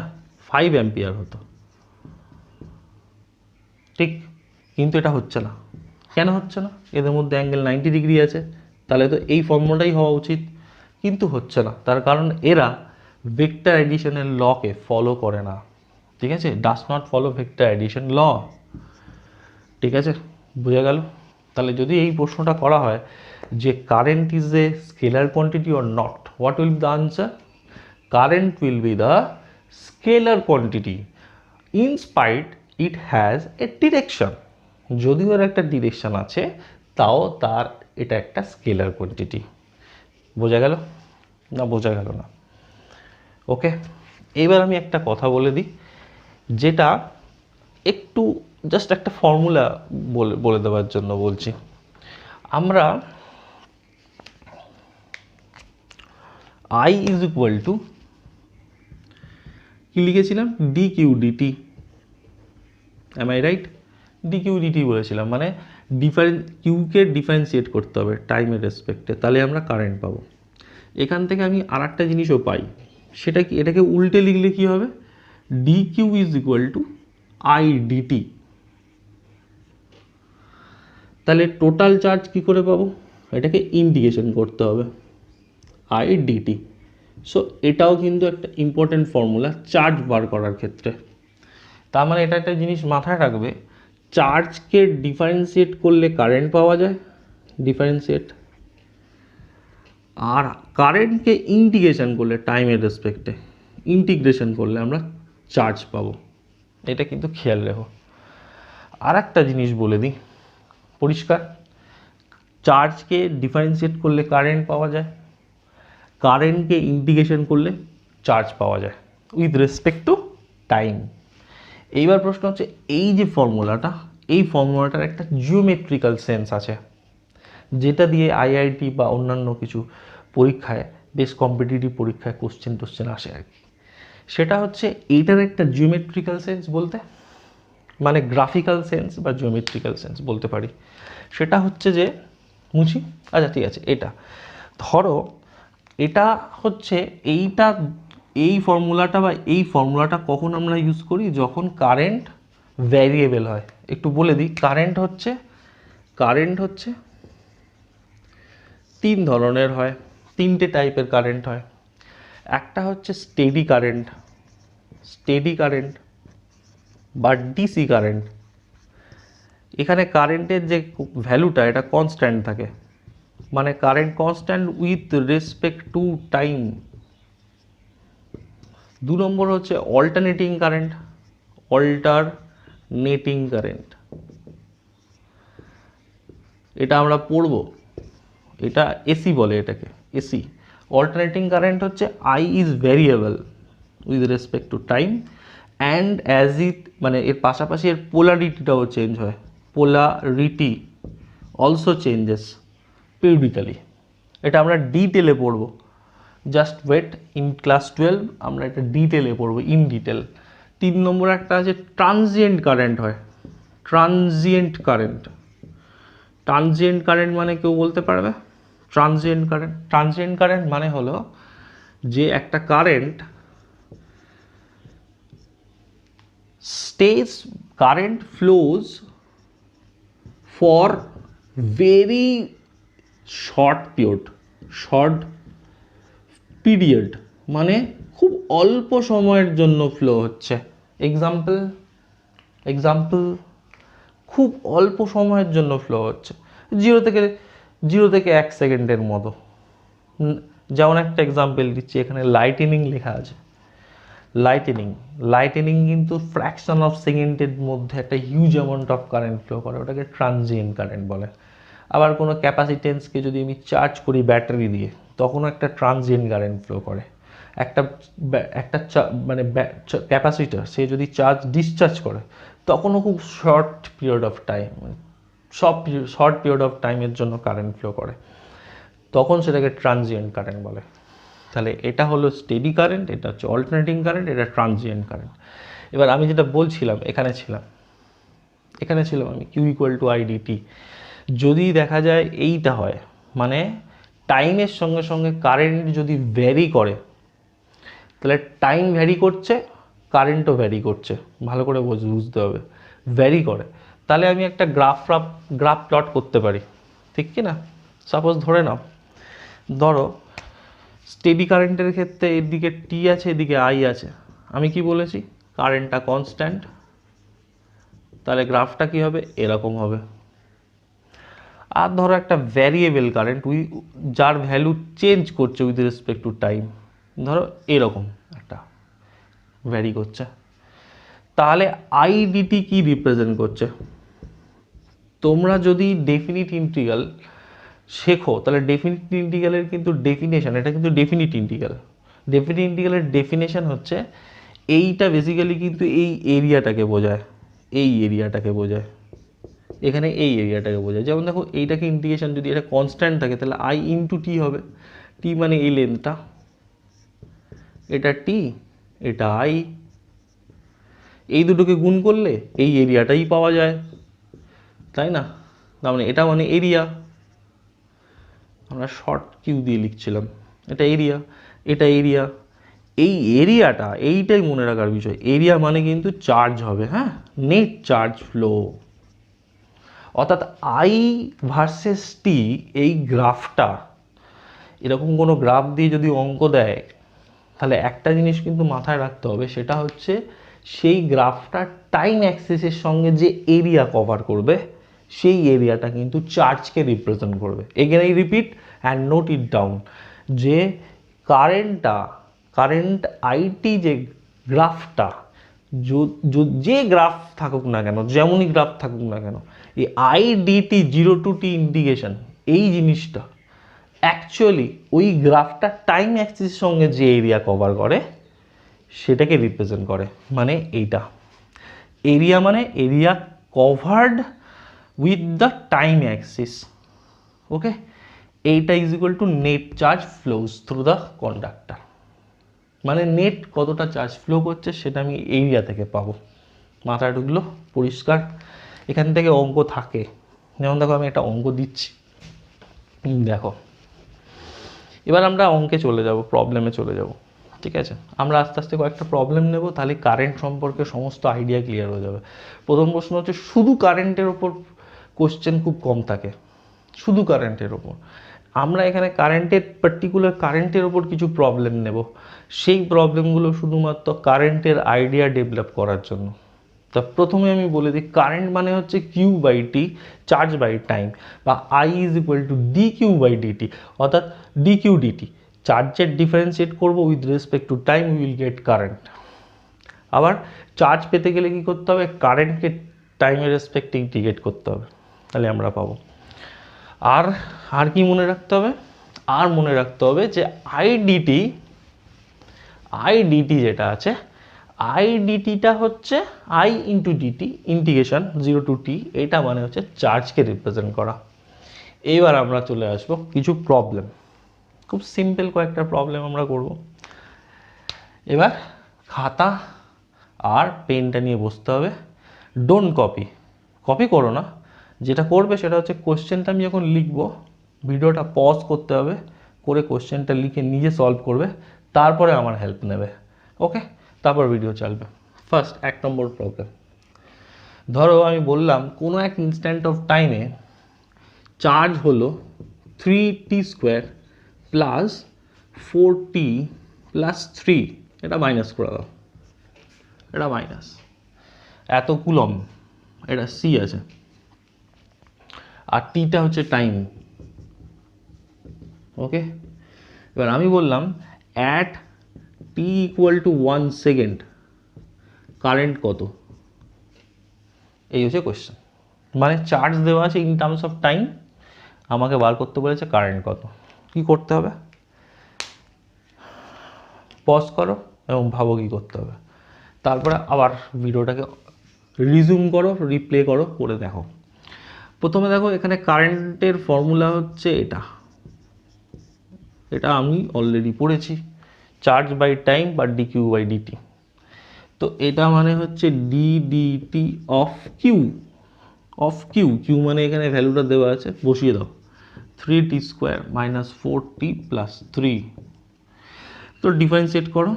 5 অ্যাম্পিয়ার হতো, ঠিক? কিন্তু এটা হচ্ছে না। কেন হচ্ছে না? এদের মধ্যে অ্যাঙ্গেল 90 ডিগ্রি আছে, তাহলে তো এই ফর্মুলাটাই হওয়া উচিত, কিন্তু হচ্ছে না। তার কারণ এরা ভেক্টর এডিশনের লকে ফলো করে না, ঠিক আছে? Does not follow vector addition law, ঠিক আছে? বোঝা গেল? তাহলে যদি এই প্রশ্নটা করা হয় যে current is a scalar quantity or not, what will be the answer? Current will be the scalar quantity in spite it has a direction. যদিও এর একটা ডিরেকশন আছে, তাও তার এটা একটা স্কেলার কোয়ান্টিটি। বোঝা গেল না? বোঝা গেল না? ওকে, এবার আমি একটা কথা বলে দিই, যেটা একটু জাস্ট একটা ফর্মুলা বলে দেওয়ার জন্য বলছি। আমরা I ইজ ইকুয়াল টু কি লিখেছিলাম, d Q d t, am I right? D Q d t বলেছিলাম, মানে কিউকে ডিফারেন্সিয়েট করতে হবে টাইমের রেসপেক্টে, তাহলে আমরা কারেন্ট পাবো। এখান থেকে আমি আর একটা জিনিসও পাই, সেটা কি, এটাকে উল্টে লিখলে কি হবে, d q is equal to I d t. তাহলে টোটাল চার্জ কি করে পাবো, এটাকে ইন্টিগ্রেশন করতে হবে, আই ডিটি। সো এটাও কিন্তু একটা ইম্পর্টেন্ট ফর্মুলা চার্জ বার করার ক্ষেত্রে। তার মানে এটা একটা জিনিস মাথায় রাখবে, চার্জকে ডিফারেন্সিয়েট করলে কারেন্ট পাওয়া যায়, ডিফারেন্সিয়েট, আর কারেন্টকে ইন্টিগ্রেশন করলে টাইমের রেসপেক্টে, ইন্টিগ্রেশন করলে আমরা চার্জ পাবো। এটা কিন্তু খেয়াল রেখো। আর একটা জিনিস বলে দিই পরিষ্কার, চার্জকে ডিফারেন্সিয়েট করলে কারেন্ট পাওয়া যায়, কারেন্টকে ইন্টিগ্রেশন করলে চার্জ পাওয়া যায় উইথ রেসপেক্ট টু টাইম। এইবার প্রশ্ন হচ্ছে এই যে ফর্মুলাটা, এই ফর্মুলাটার একটা জিওমেট্রিক্যাল সেন্স আছে, যেটা দিয়ে আইআইটি বা অন্যান্য কিছু পরীক্ষায়, বেশ কম্পিটিটিভ পরীক্ষায় কোশ্চেন আসে আর কি। সেটা হচ্ছে এইটার একটা জিওমেট্রিক্যাল সেন্স বলতে, মানে গ্রাফিক্যাল সেন্স বা জিওমেট্রিক্যাল সেন্স বলতে পারি। সেটা হচ্ছে যে মুছি, আচ্ছা ঠিক আছে, এটা ধরো এটা হচ্ছে এইটা, এই ফর্মুলাটা বা এই ফর্মুলাটা কখন আমরা ইউজ করি, যখন কারেন্ট ভ্যারিয়েবল হয়। একটু বলে দিই, কারেন্ট হচ্ছে তিন ধরনের হয়, তিনটে টাইপের কারেন্ট হয়। একটা হচ্ছে স্টেডি কারেন্ট বা ডিসি কারেন্ট। এখানে কারেন্টের যে ভ্যালুটা এটা কনস্ট্যান্ট থাকে, মানে current constant with respect to time. দু নম্বর হচ্ছে অল্টারনেটিং কারেন্ট, এটা আমরা পড়ব, এটা এসি বলে এটাকে, এসি। অল্টারনেটিং কারেন্ট হচ্ছে I is variable with respect to time and as it, মানে এর পাশাপাশি এর পোলারিটিটাও চেঞ্জ হয়, পোলারিটি অলসো চেঞ্জেস পিরিয়ডিক্যালি। এটা আমরা ডিটেলে পড়ব, জাস্ট ওয়েট, ইন ক্লাস 12 আমরা এটা ডিটেলে পড়ব, ইন ডিটেল। তিন নম্বর একটা আছে ট্রানজিয়েন্ট কারেন্ট হয়, ট্রানজিয়েন্ট কারেন্ট মানে কেউ বলতে পারবে? ট্রানজিয়েন্ট কারেন্ট মানে হলো যে একটা current current flows for very short period, মানে খুব অল্প সময়ের জন্য ফ্লো হচ্ছে। এক্সাম্পল খুব অল্প সময়ের জন্য ফ্লো হচ্ছে, 0 থেকে 1 সেকেন্ডের মতো। যেমন একটা এক্সাম্পল দিচ্ছি, এখানে লাইটেনিং লেখা আছে। লাইটেনিং কিন্তু ফ্র্যাকশন অফ সেকেন্ডের মধ্যে একটা huge amount of current flow করে, ওটাকে ট্রানজিয়েন্ট কারেন্ট বলে। আবার কোনো ক্যাপাসিটেন্সকে যদি আমি চার্জ করি ব্যাটারি দিয়ে, তখনও একটা ট্রানজিয়েন্ট কারেন্ট ফ্লো করে। একটা মানে ক্যাপাসিটার সে যদি চার্জ ডিসচার্জ করে, তখনও খুব শর্ট পিরিয়ড অফ টাইমের জন্য কারেন্ট ফ্লো করে, তখন সেটাকে ট্রানজিয়েন্ট কারেন্ট বলে। তাহলে এটা হলো স্টেডি কারেন্ট, এটা হচ্ছে অল্টারনেটিং কারেন্ট, এটা ট্রানজিয়েন্ট কারেন্ট। এবার আমি যেটা বলছিলাম, এখানে ছিলাম আমি কিউ ইকুয়াল টু আইডিটি। যদি দেখা যায় এইটা হয়, মানে টাইমের সঙ্গে সঙ্গে কারেন্ট যদি ভ্যারি করে, তাহলে টাইম ভ্যারি করছে, কারেন্টও ভ্যারি করছে, ভালো করে বুঝতে হবে, ভ্যারি করে। তাহলে আমি একটা গ্রাফ প্লট করতে পারি, ঠিক কি না? সাপোজ ধরো স্টেডি কারেন্টের ক্ষেত্রে এদিকে টি আছে, এদিকে আই আছে। আমি কি বলেছি? কারেন্টটা কনস্ট্যান্ট, তাহলে গ্রাফটা কি হবে? এরকম হবে। আর ধরো একটা ভ্যারিয়েবল কারেন্ট যার ভ্যালু চেঞ্জ করছে উইথ রেসপেক্ট টু টাইম, ধরো এরকম একটা ভ্যারি করছে, তাহলে আইডিটি কি রিপ্রেজেন্ট করছে? তোমরা যদি ডেফিনিট ইন্টিগ্রাল শেখো, তাহলে ডেফিনিট ইন্টিগ্রালের কিন্তু ডেফিনেশন, এটা কিন্তু ডেফিনিট ইন্টিগ্রালের ডেফিনেশন হচ্ছে এইটা বেসিক্যালি কিন্তু এই এরিয়াটাকে বোঝায়, এখানে এই এরিয়াটাকে বোঝায়। যেমন দেখো, এইটাকে ইন্টিগ্রেশন যদি এটা কনস্ট্যান্ট থাকে, তাহলে আই ইন্টু টি হবে। টি মানে এই লেন্থটা, এটা টি, এটা আই, এই দুটোকে গুণ করলে এই এরিয়াটাই পাওয়া যায়, তাই না? তার মানে এটা মানে এরিয়া, আমরা শর্ট কিউ দিয়ে লিখছিলাম, এটা এরিয়া। এই এরিয়াটা, এইটাই মনে রাখার বিষয়, এরিয়া মানে কিন্তু চার্জ হবে, হ্যাঁ, নেট চার্জ ফ্লো। অর্থাৎ আই ভার্সেস টি, এই গ্রাফটা, এরকম কোনো গ্রাফ দিয়ে যদি অঙ্ক দেয়, তাহলে একটা জিনিস কিন্তু মাথায় রাখতে হবে, সেটা হচ্ছে সেই গ্রাফটা টাইম অ্যাক্সিসের সঙ্গে যে এরিয়া কভার করবে, সেই এরিয়াটা কিন্তু চার্জকে রিপ্রেজেন্ট করবে। Again I repeat and note it down, যে কারেন্ট আইটি যে গ্রাফটা, যে গ্রাফ থাকুক না কেন, যেমনই গ্রাফ থাকুক না কেন, এই I d t zero to t integration, এই জিনিসটা অ্যাকচুয়ালি ওই গ্রাফটা টাইম অ্যাক্সিসের সঙ্গে যে এরিয়া কভার করে সেটাকে রিপ্রেজেন্ট করে। মানে এইটা এরিয়া, মানে area covered with the time axis. Okay, এইটা is equal to net charge flows through the conductor. মানে নেট কতটা চার্জ ফ্লো করছে সেটা আমি এরিয়া থেকে পাবো। মাথায় ঢুকলো? পরিষ্কার? এখান থেকে অঙ্ক থাকে, যেমন দেখো আমি একটা অঙ্ক দিচ্ছি, দেখো এবার আমরা অঙ্কে চলে যাব, প্রবলেমে চলে যাব। ঠিক আছে, আমরা আস্তে আস্তে কয়েকটা প্রবলেম নেব, তাহলে কারেন্ট সম্পর্কে সমস্ত আইডিয়া ক্লিয়ার হয়ে যাবে। প্রথম প্রশ্ন হচ্ছে শুধু কারেন্টের ওপর কোশ্চেন খুব কম থাকে, শুধু কারেন্টের ওপর। আমরা এখানে কারেন্টের পার্টিকুলার কারেন্টের ওপর কিছু প্রবলেম নেব, সেই প্রবলেমগুলো শুধুমাত্র কারেন্টের আইডিয়া ডেভেলপ করার জন্য। তা প্রথমে আমি বলে দিই, কারেন্ট মানে হচ্ছে q by t, charge by time, বা I is equal to d q by d t, অর্থাৎ ডি কিউ ডিটি। চার্জের ডিফারেন্সিয়েট করবো with respect to time, will get current. আবার চার্জ পেতে গেলে কি করতে হবে? কারেন্টকে টাইমের রেসপেক্টে ইন্টিগ্রেট করতে হবে, তাহলে আমরা পাবো। আর কি মনে রাখতে হবে? আর মনে রাখতে হবে যে আইডিটি যেটা আছে, আইডিটিটা হচ্ছে I into d t integration zero to t, এটা মানে হচ্ছে চার্জকে রিপ্রেজেন্ট করা। এইবার আমরা চলে আসবো কিছু প্রবলেম, খুব সিম্পল কয়েকটা প্রবলেম আমরা করব। এবার খাতা আর পেনটা নিয়ে বসতে হবে। ডোন্ট কপি করো না, যেটা করবে সেটা হচ্ছে কোশ্চেনটা আমি যখন লিখবো ভিডিওটা পজ করতে হবে, করে কোশ্চেনটা লিখে নিজে সলভ করবে, তারপরে আমার হেল্প নেবে। ওকে, তারপর ভিডিও চলবে। ফার্স্ট 1 নম্বর প্রবলেম। ধরো আমি বললাম কোনো এক ইনস্ট্যান্ট অফ টাইমে চার্জ হলো 3t² প্লাস 4t প্লাস 3, এটা মাইনাস করে দাও, এটা মাইনাস, এত কুলম, এটা সি আছে, আর টিটা হচ্ছে টাইম। ওকে, এবার আমি বললাম at T equal to 1 second current কত? এই হচ্ছে কোয়েশ্চেন। মানে চার্জ দেওয়া আছে ইন টার্মস অফ টাইম, আমাকে বার করতে বলেছে কারেন্ট কত। কি করতে হবে? পজ করো এবং ভাবো কী করতে হবে, তারপরে আবার ভিডিওটাকে রিজুম করো, রিপ্লে করো, করে দেখো। প্রথমে দেখো এখানে কারেন্টের ফর্মুলা হচ্ছে এটা আমি অলরেডি পড়েছি, চার্জ বাই টাইম বা ডি কিউ বাই ডিটি। তো এটা মানে হচ্ছে ডি ডিটি অফ কিউ মানে এখানে ভ্যালুটা দেওয়া আছে, বসিয়ে দাও, 3t² মাইনাস 4t প্লাস 3। তো ডিফারেন্সিয়েট করো,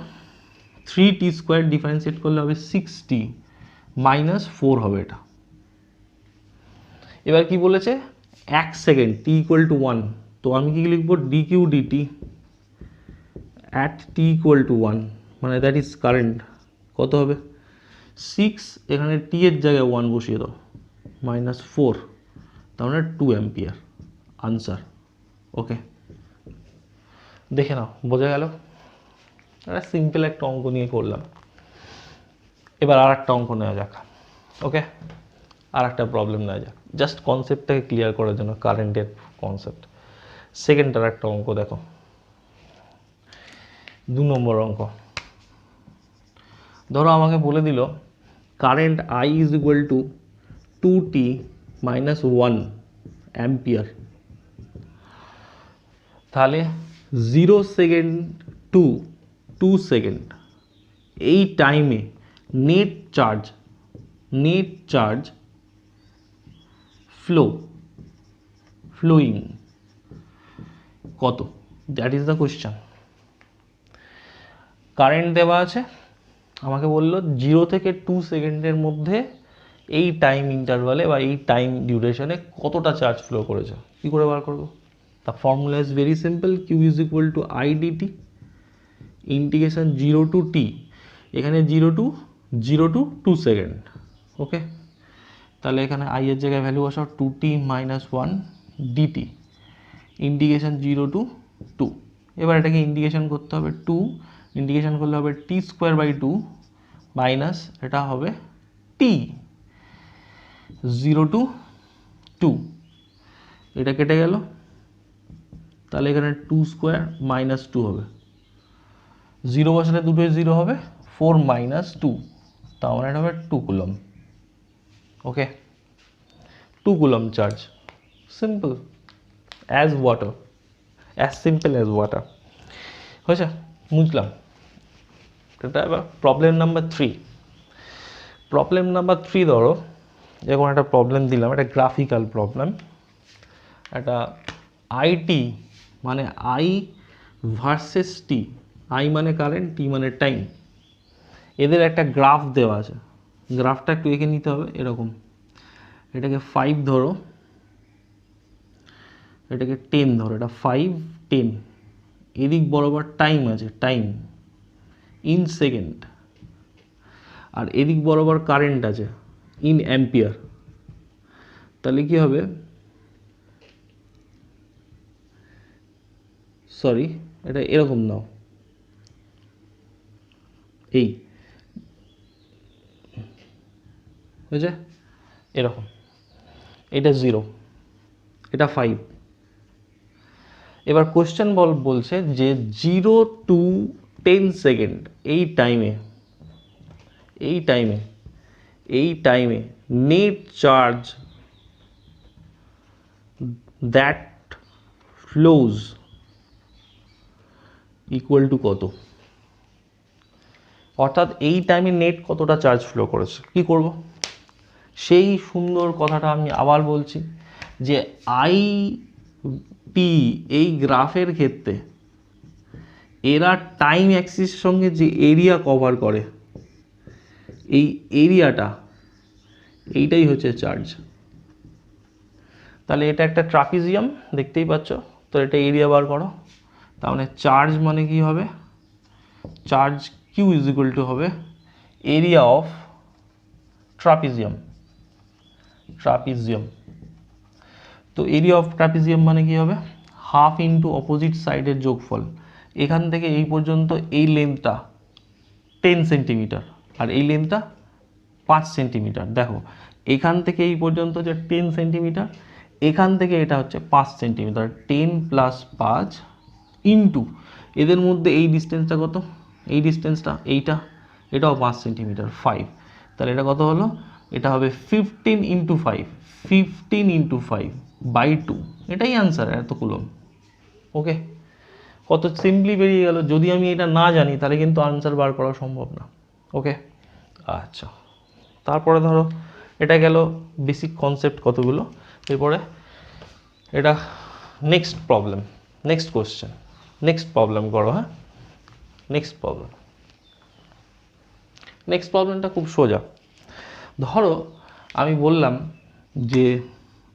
3t² ডিফারেন্সিয়েট করলে হবে 6t মাইনাস 4 হবে এটা। এবার কি বলেছে? 1 সেকেন্ড, t ইকুয়াল টু 1, তো আমি কি লিখবো? D Q DT at T equal to 1, মানে দ্যাট ইজ কারেন্ট কত হবে? 6, এখানে টি এর জায়গায় 1 বসিয়ে দাও, মাইনাস 4, তার মানে 2 অ্যাম্পিয়ার আনসার। ওকে, দেখে নাও, বোঝা গেল? এটা সিম্পল একটা অঙ্ক নিয়ে করলাম। এবার আর একটা অঙ্ক নেওয়া যাক। ওকে, আর একটা প্রবলেম নেওয়া যাক, জাস্ট কনসেপ্টটাকে ক্লিয়ার করার জন্য, কারেন্টের কনসেপ্ট। সেকেন্ড আর একটা অঙ্ক দেখো, 2 নম্বর অঙ্ক। ধরো আমাকে বলে দিল current I is equal two 2t minus 1 ampere. তাহলে 0 সেকেন্ড টু 2 সেকেন্ড এই টাইমে নেট চার্জ ফ্লোয়িং কত? That is the question. Current দেওয়া আছে, আমাকে বললো 0 থেকে 2 সেকেন্ডের মধ্যে এই টাইম ইন্টারভালে বা এই টাইম ডিউরেশনে কতটা চার্জ ফ্লো করেছে। কী করে বার করবো? The formula is very simple, q is equal to I d t integration 0 to t, এখানে 0 টু 2 সেকেন্ড। ওকে, তাহলে এখানে আই এর জায়গায় ভ্যালু বসাও 2t minus 1 DT integration 0 two 2। এবার এটাকে ইন্টিগ্রেশন করতে হবে, 2 ইন্টিগ্রেশন করলে হবে t² বাই 2 মাইনাস এটা হবে টি 0 to 2, এটা কেটে গেল, তাহলে এখানে 2 স্কোয়ার মাইনাস 2 হবে, 0 বসালে দুটোই 0 হবে, 4 মাইনাস 2, তার মানে এটা হবে 2 কুলম। ওকে, 2 coulomb charge, simple as water, as simple as water. হয়েছে, বুঝলাম। এটা এবার প্রবলেম নাম্বার 3। প্রবলেম নাম্বার 3 ধরো যখন একটা প্রবলেম দিলাম, একটা গ্রাফিক্যাল প্রবলেম, একটা আইটি মানে আই ভার্সেস টি, আই মানে কারেন্ট, টি মানে টাইম, এদের একটা গ্রাফ দেওয়া আছে। গ্রাফটা একটু এঁকে নিতে হবে এরকম, এটাকে 5 ধরো, এটাকে 10 ধরো, এটা 5 10, এদিক বরাবর টাইম আছে, টাইম ইন সেকেন্ড, আর এদিক বরাবর কারেন্ট আছে ইন অ্যাম্পিয়ার। তাহলে কি হবে, সরি এটা এরকম নাও, এই বুঝছে এরকম, এটা 0, এটা 5। এবার কোশ্চেন বলছে যে 0 to 10 সেকেন্ড এই টাইমে net charge that flows equal to কত, অর্থাৎ এই টাইমে নেট কতটা চার্জ ফ্লো করেছে। কি করব, সেই সুন্দর কথাটা আমি আবার বলছি যে আই টি এই গ্রাফের ক্ষেত্রে এরা টাইম অ্যাক্সিস সঙ্গে যে এরিয়া কভার করে, এই এরিয়াটা এইটাই হচ্ছে চার্জ। তাহলে এটা একটা ট্রাপিজিয়াম দেখতেই পাচ্ছ, তো এটা এরিয়া বার করো, তার মানে চার্জ মানে কি হবে, charge q is equal to হবে এরিয়া অফ ট্রাপিজিয়াম। তো এরিয়া অফ ট্রাপিজিয়াম মানে কি হবে, হাফ ইন্টু অপোজিট সাইডের যোগফল। এখান থেকে এই পর্যন্ত এই লেন্থটা 10 সেন্টিমিটার আর এই লেন্থটা 5 সেন্টিমিটার। দেখো এখান থেকে এই পর্যন্ত যে 10 সেন্টিমিটার, এখান থেকে এটা হচ্ছে 5 সেন্টিমিটার, 10 প্লাস 5 ইন্টু এদের মধ্যে এই ডিস্টেন্সটা কত, এই ডিস্টেন্সটা এটাও 5 সেন্টিমিটার, 5। তাহলে এটা কত হলো, এটা হবে 15 ইন্টু 5, 15 ইন্টু 5 বাই 2, এটাই আনসার, এত কুলম। ওকে, কত সিম্পলি বেরিয়ে গেল। যদি আমি এটা না জানি তাহলে কিন্তু আনসার বার করা সম্ভব না। ওকে, আচ্ছা, তারপরে ধরো এটা গেল বেসিক কনসেপ্ট কতগুলো। এরপরে এটা next problem, next question, next problem করো। হ্যাঁ, নেক্সট প্রবলেমটা খুব সোজা। ধরো আমি বললাম যে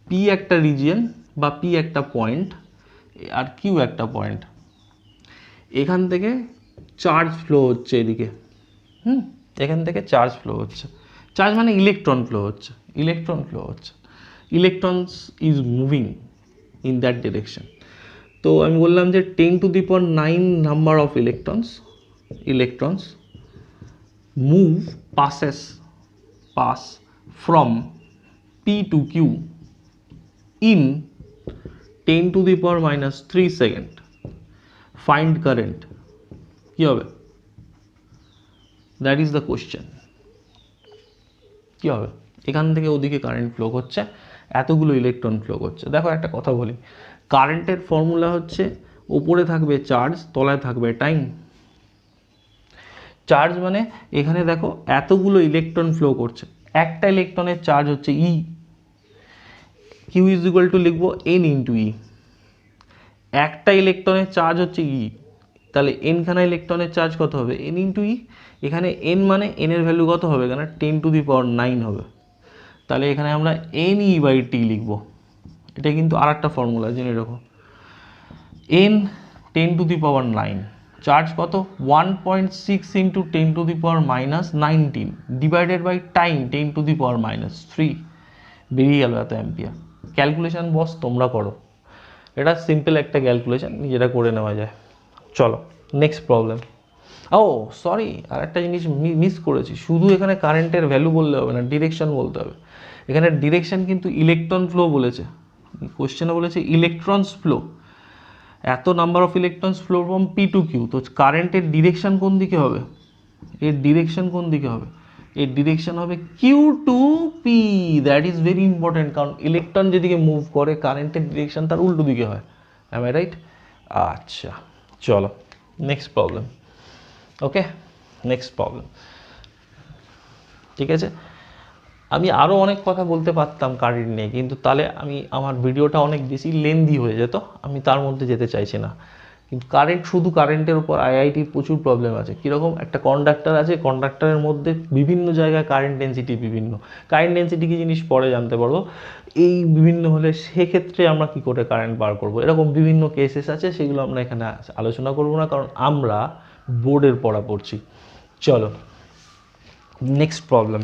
পি একটা রিজিয়ন বা পি একটা পয়েন্ট আর কিউ একটা পয়েন্ট, এখান থেকে চার্জ ফ্লো হচ্ছে এদিকে, এখান থেকে চার্জ ফ্লো হচ্ছে, চার্জ মানে ইলেকট্রন ফ্লো হচ্ছে, electrons is moving in that direction. তো আমি বললাম যে 10 to the power 9 number of electrons pass from P to Q in 10 to the power minus 3 second. Find current. কি হবে, দ্যাট ইজ দ্য কোশ্চেন। কি হবে, এখান থেকে ওদিকে কারেন্ট ফ্লো করছে, এতগুলো ইলেকট্রন ফ্লো করছে। দেখো একটা কথা বলি, কারেন্টের ফর্মুলা হচ্ছে ওপরে থাকবে চার্জ, তলায় থাকবে টাইম। চার্জ মানে এখানে দেখো এতগুলো ইলেকট্রন ফ্লো করছে, একটা ইলেকট্রনের চার্জ হচ্ছে ই, কিউ ইজ ইকুয়াল টু লিখবো এন ইন্টু ই। একটা ইলেকট্রনের চার্জ হচ্ছে ই, তাহলে এনখানা ইলেকট্রনের চার্জ কত হবে, এন ইন্টু ই। এখানে এন মানে এনের ভ্যালু কত হবে, এখানে 10 to the power 9 হবে। তাহলে এখানে আমরা এন ই বাই টি লিখবো। এটা কিন্তু আর একটা ফর্মুলা জেনে রাখো, এন 10 to the power 9, চার্জ কত 1.6 into 10 to the power minus 19 divided by time 10 to the power minus 3, বেরিয়ে গেল এত অ্যাম্পিয়ার। ক্যালকুলেশন বস তোমরা করো, এটা সিম্পল একটা ক্যালকুলেশন, যেটা করে নেওয়া যায়। চলো নেক্সট প্রবলেম। ও সরি, আর একটা জিনিস মিস করেছি, শুধু এখানে কারেন্টের ভ্যালু বললে হবে না, ডিরেকশন বলতে হবে। এখানে ডিরেকশন কিন্তু ইলেকট্রন ফ্লো বলেছে, কোশ্চেনে বলেছে ইলেকট্রনস ফ্লো, এত number of electrons flow from p to q. তো কারেন্টের ডিরেকশন কোন দিকে হবে, এর ডিরেকশন কোন দিকে হবে, এর ডিরেকশন হবে q to p. That is very important, কারণ ইলেকট্রন যেদিকে মুভ করে কারেন্টের ডিরেকশন তার উল্টো দিকে হয়। Am I right? আচ্ছা চলো next problem. Okay, next problem. ঠিক আছে, আমি আরও অনেক কথা বলতে পারতাম কারেন্ট নিয়ে, কিন্তু তাহলে আমার ভিডিওটা অনেক বেশি লেন্দি হয়ে যেত, আমি তার মধ্যে যেতে চাইছি না। কিন্তু শুধু কারেন্টের উপর আইআইটির প্রচুর প্রবলেম আছে। কীরকম, একটা কন্ডাক্টর আছে, কন্ডাক্টরের মধ্যে বিভিন্ন জায়গায় কারেন্ট ডেন্সিটি বিভিন্ন, কারেন্ট ডেন্সিটি কি জিনিস পরে জানতে পারবো, এই বিভিন্ন হলে সেক্ষেত্রে আমরা কি করে কারেন্ট বার করব, এরকম বিভিন্ন কেসেস আছে, সেগুলো আমরা এখানে আলোচনা করব না, কারণ আমরা বোর্ডের পড়া পড়ছি। চলো নেক্সট প্রবলেম।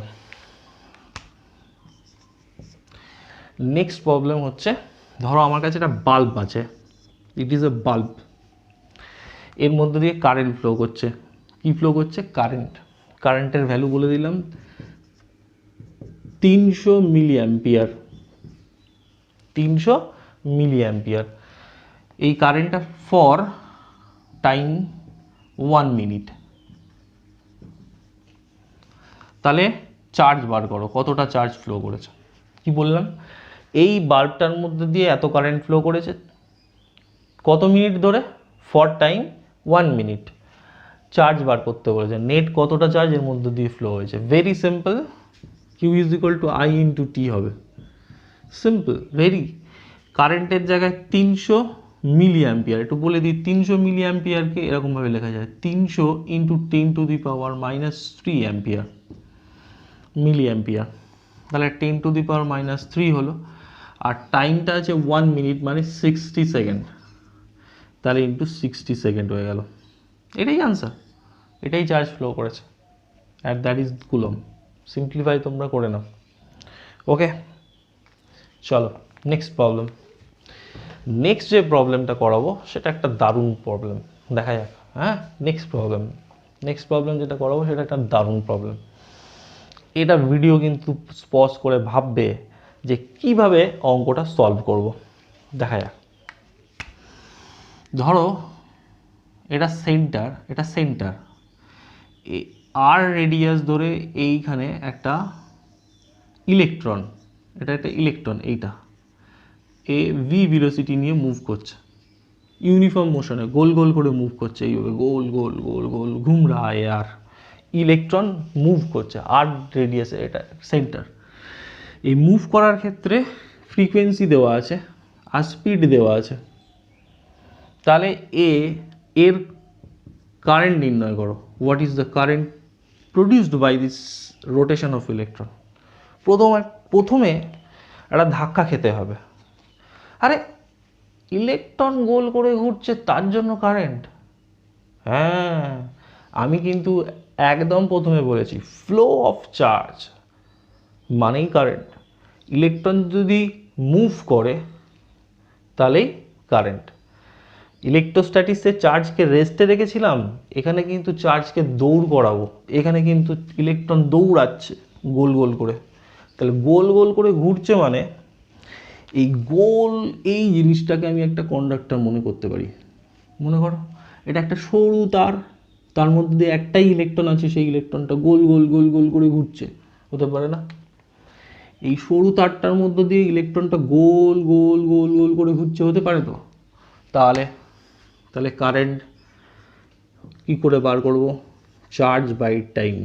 নেক্সট প্রবলেম হচ্ছে, ধরো আমার কাছে একটা বাল্ব আছে, ইট ইজ এ বাল্ব, এর মধ্যে দিয়ে কারেন্ট ফ্লো করছে। কি ফ্লো করছে? কারেন্ট। কারেন্টের ভ্যালু বলে দিলাম 300 মিলি অ্যাম্পিয়ার। 300 মিলি অ্যাম্পিয়ার। এই কারেন্টটা ফর টাইম 1 মিনিট। তাহলে চার্জ বার করো, কতটা চার্জ ফ্লো করেছে। কি বললাম, এই বাল্বটার মধ্যে দিয়ে এত কারেন্ট ফ্লো করেছে কত মিনিট ধরে, ফর টাইম 1 মিনিট। চার্জ বার করতে বলেছে, নেট কতটা চার্জ এর মধ্যে দিয়ে ফ্লো হয়েছে। Very simple, q is equal to I into t হবে। Simple, very. কারেন্টের জায়গায় 300 মিলি অ্যাম্পিয়ার, একটু বলে দিই 300 মিলি অ্যাম্পিয়ারকে এরকমভাবে লেখা যায় 300 ইন্টু 10⁻³ অ্যাম্পিয়ার, মিলি অ্যাম্পিয়ার। তাহলে 10⁻³ হলো, আর টাইমটা আছে 1 মিনিট মানে 60 সেকেন্ড, তাহলে ইন্টু 60 সেকেন্ড হয়ে গেল। এটাই আনসার, এটাই চার্জ ফ্লো করেছে, at that is coulomb. Simplify তোমরা করে নাও। ওকে চলো নেক্সট প্রবলেম। নেক্সট যে প্রবলেমটা করাবো সেটা একটা দারুণ প্রবলেম, দেখা যাক। হ্যাঁ, নেক্সট প্রবলেম যেটা করাবো সেটা একটা দারুণ প্রবলেম। এটা ভিডিও কিন্তু পজ করে ভাববে যে কিভাবে অঙ্কটা সলভ করব। দেখা যাক। ধরো এটা সেন্টার, আর রেডিয়াস ধরে এইখানে একটা ইলেকট্রন, এটা একটা ইলেকট্রন, এইটা এ ভি ভেলোসিটি নিয়ে মুভ করছে, ইউনিফর্ম মোশনে গোল গোল করে মুভ করছে, এইভাবে গোল গোল গোল গোল ঘুম রা আর ইলেকট্রন মুভ করছে আর রেডিয়াসে, এটা সেন্টার। এই মুভ করার ক্ষেত্রে ফ্রিকোয়েন্সি দেওয়া আছে আর স্পিড দেওয়া আছে। তাহলে এর কারেন্ট নির্ণয় করো। What is the current produced by this rotation of electron. প্রথমে একটা ধাক্কা খেতে হবে। আরে ইলেকট্রন গোল করে ঘুরছে তার জন্য কারেন্ট? হ্যাঁ, আমি কিন্তু একদম প্রথমে বলেছি ফ্লো অফ চার্জ মানেই কারেন্ট। ইলেকট্রন যদি মুভ করে তাহলেই কারেন্ট। ইলেকট্রোস্ট্যাটিক্সে চার্জকে রেস্টে রেখেছিলাম, এখানে কিন্তু চার্জকে দৌড় করাবো। এখানে কিন্তু ইলেকট্রন দৌড়াচ্ছে গোল গোল করে, তাহলে গোল গোল করে ঘুরছে মানে এই জিনিসটাকে আমি একটা কন্ডাক্টর মনে করতে পারি। মনে করো এটা একটা সরু তার মধ্যে দিয়ে একটাই ইলেকট্রন আছে, সেই ইলেকট্রনটা গোল গোল গোল গোল করে ঘুরছে, হতে পারে না? এই সরু তারটার মধ্যে দিয়ে ইলেকট্রনটা গোল গোল গোল গোল করে ঘুরছে, হতে পারে তো? তাহলে কারেন্ট কি করে বার করব? Charge by time.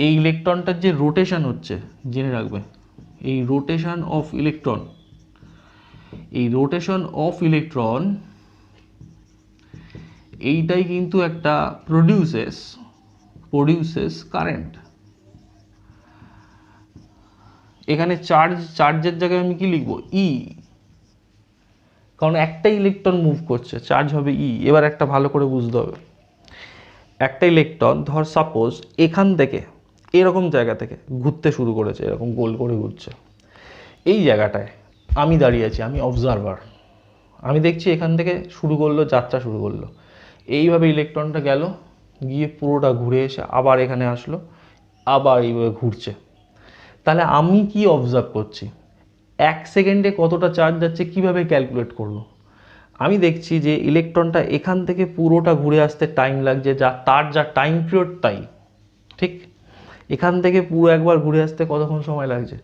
এই ইলেকট্রনটার যে রোটেশন হচ্ছে, জেনে রাখবে, এই রোটেশন অফ ইলেকট্রন এইটাই কিন্তু একটা প্রডিউসেস কারেন্ট। এখানে চার্জের জায়গায় আমি কি লিখবো? ই, কারণ একটা ইলেকট্রন মুভ করছে, চার্জ হবে ই। এবার একটা ভালো করে বুঝতে হবে, একটা ইলেকট্রন ধর সাপোজ এখান থেকে এরকম জায়গা থেকে ঘুরতে শুরু করেছে, এরকম গোল করে ঘুরছে। এই জায়গাটায় আমি দাঁড়িয়ে আছি, আমি অবজারভার, আমি দেখছি এখান থেকে যাত্রা শুরু করলো। এইভাবে ইলেকট্রনটা গেল, গিয়ে পুরোটা ঘুরে এসে আবার এখানে আসলো, আবার এইভাবে ঘুরছে। তাহলে আমি কি অবজার্ভ করছি, 1 সেকেন্ডে কতটা চার্জ যাচ্ছে কিভাবে ক্যালকুলেট করব? আমি দেখছি যে ইলেকট্রনটা এখান থেকে পুরোটা ঘুরে আসতে টাইম লাগছে, তার যা টাইম পিরিয়ড তাই, ঠিক? এখান থেকে পুরো একবার ঘুরে আসতে কতক্ষণ সময় লাগছে,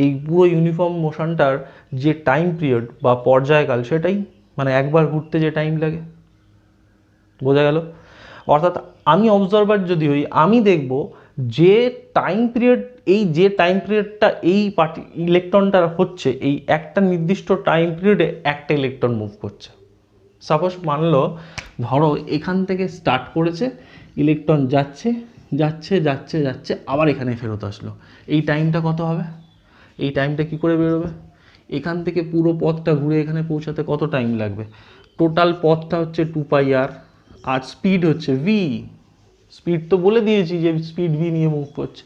এই পুরো ইউনিফর্ম মোশনটার যে টাইম পিরিয়ড বা পর্যায়কাল সেটাই, মানে একবার ঘুরতে যে টাইম লাগে। বোঝা গেল? অর্থাৎ আমি অবজারভার যদি হই, আমি দেখব যে টাইম পিরিয়ড, এই যে টাইম পিরিয়ডটা এই ইলেকট্রনটা হচ্ছে, এই একটা নির্দিষ্ট টাইম পিরিয়ডে একটা ইলেকট্রন মুভ করছে। সাপোজ মানলো, ধরো এখান থেকে স্টার্ট করেছে, ইলেকট্রন যাচ্ছে যাচ্ছে যাচ্ছে যাচ্ছে, আবার এখানে ফেরত আসলো। এই টাইমটা কত হবে? এই টাইমটা কি করে বেরোবে? এখান থেকে পুরো পথটা ঘুরে এখানে পৌঁছাতে কত টাইম লাগবে? টোটাল পথটা হচ্ছে 2πr, আর স্পিড হচ্ছে ভি। স্পিড তো বলে দিয়েছি যে স্পিড ভি নিয়ে মুভ করছে,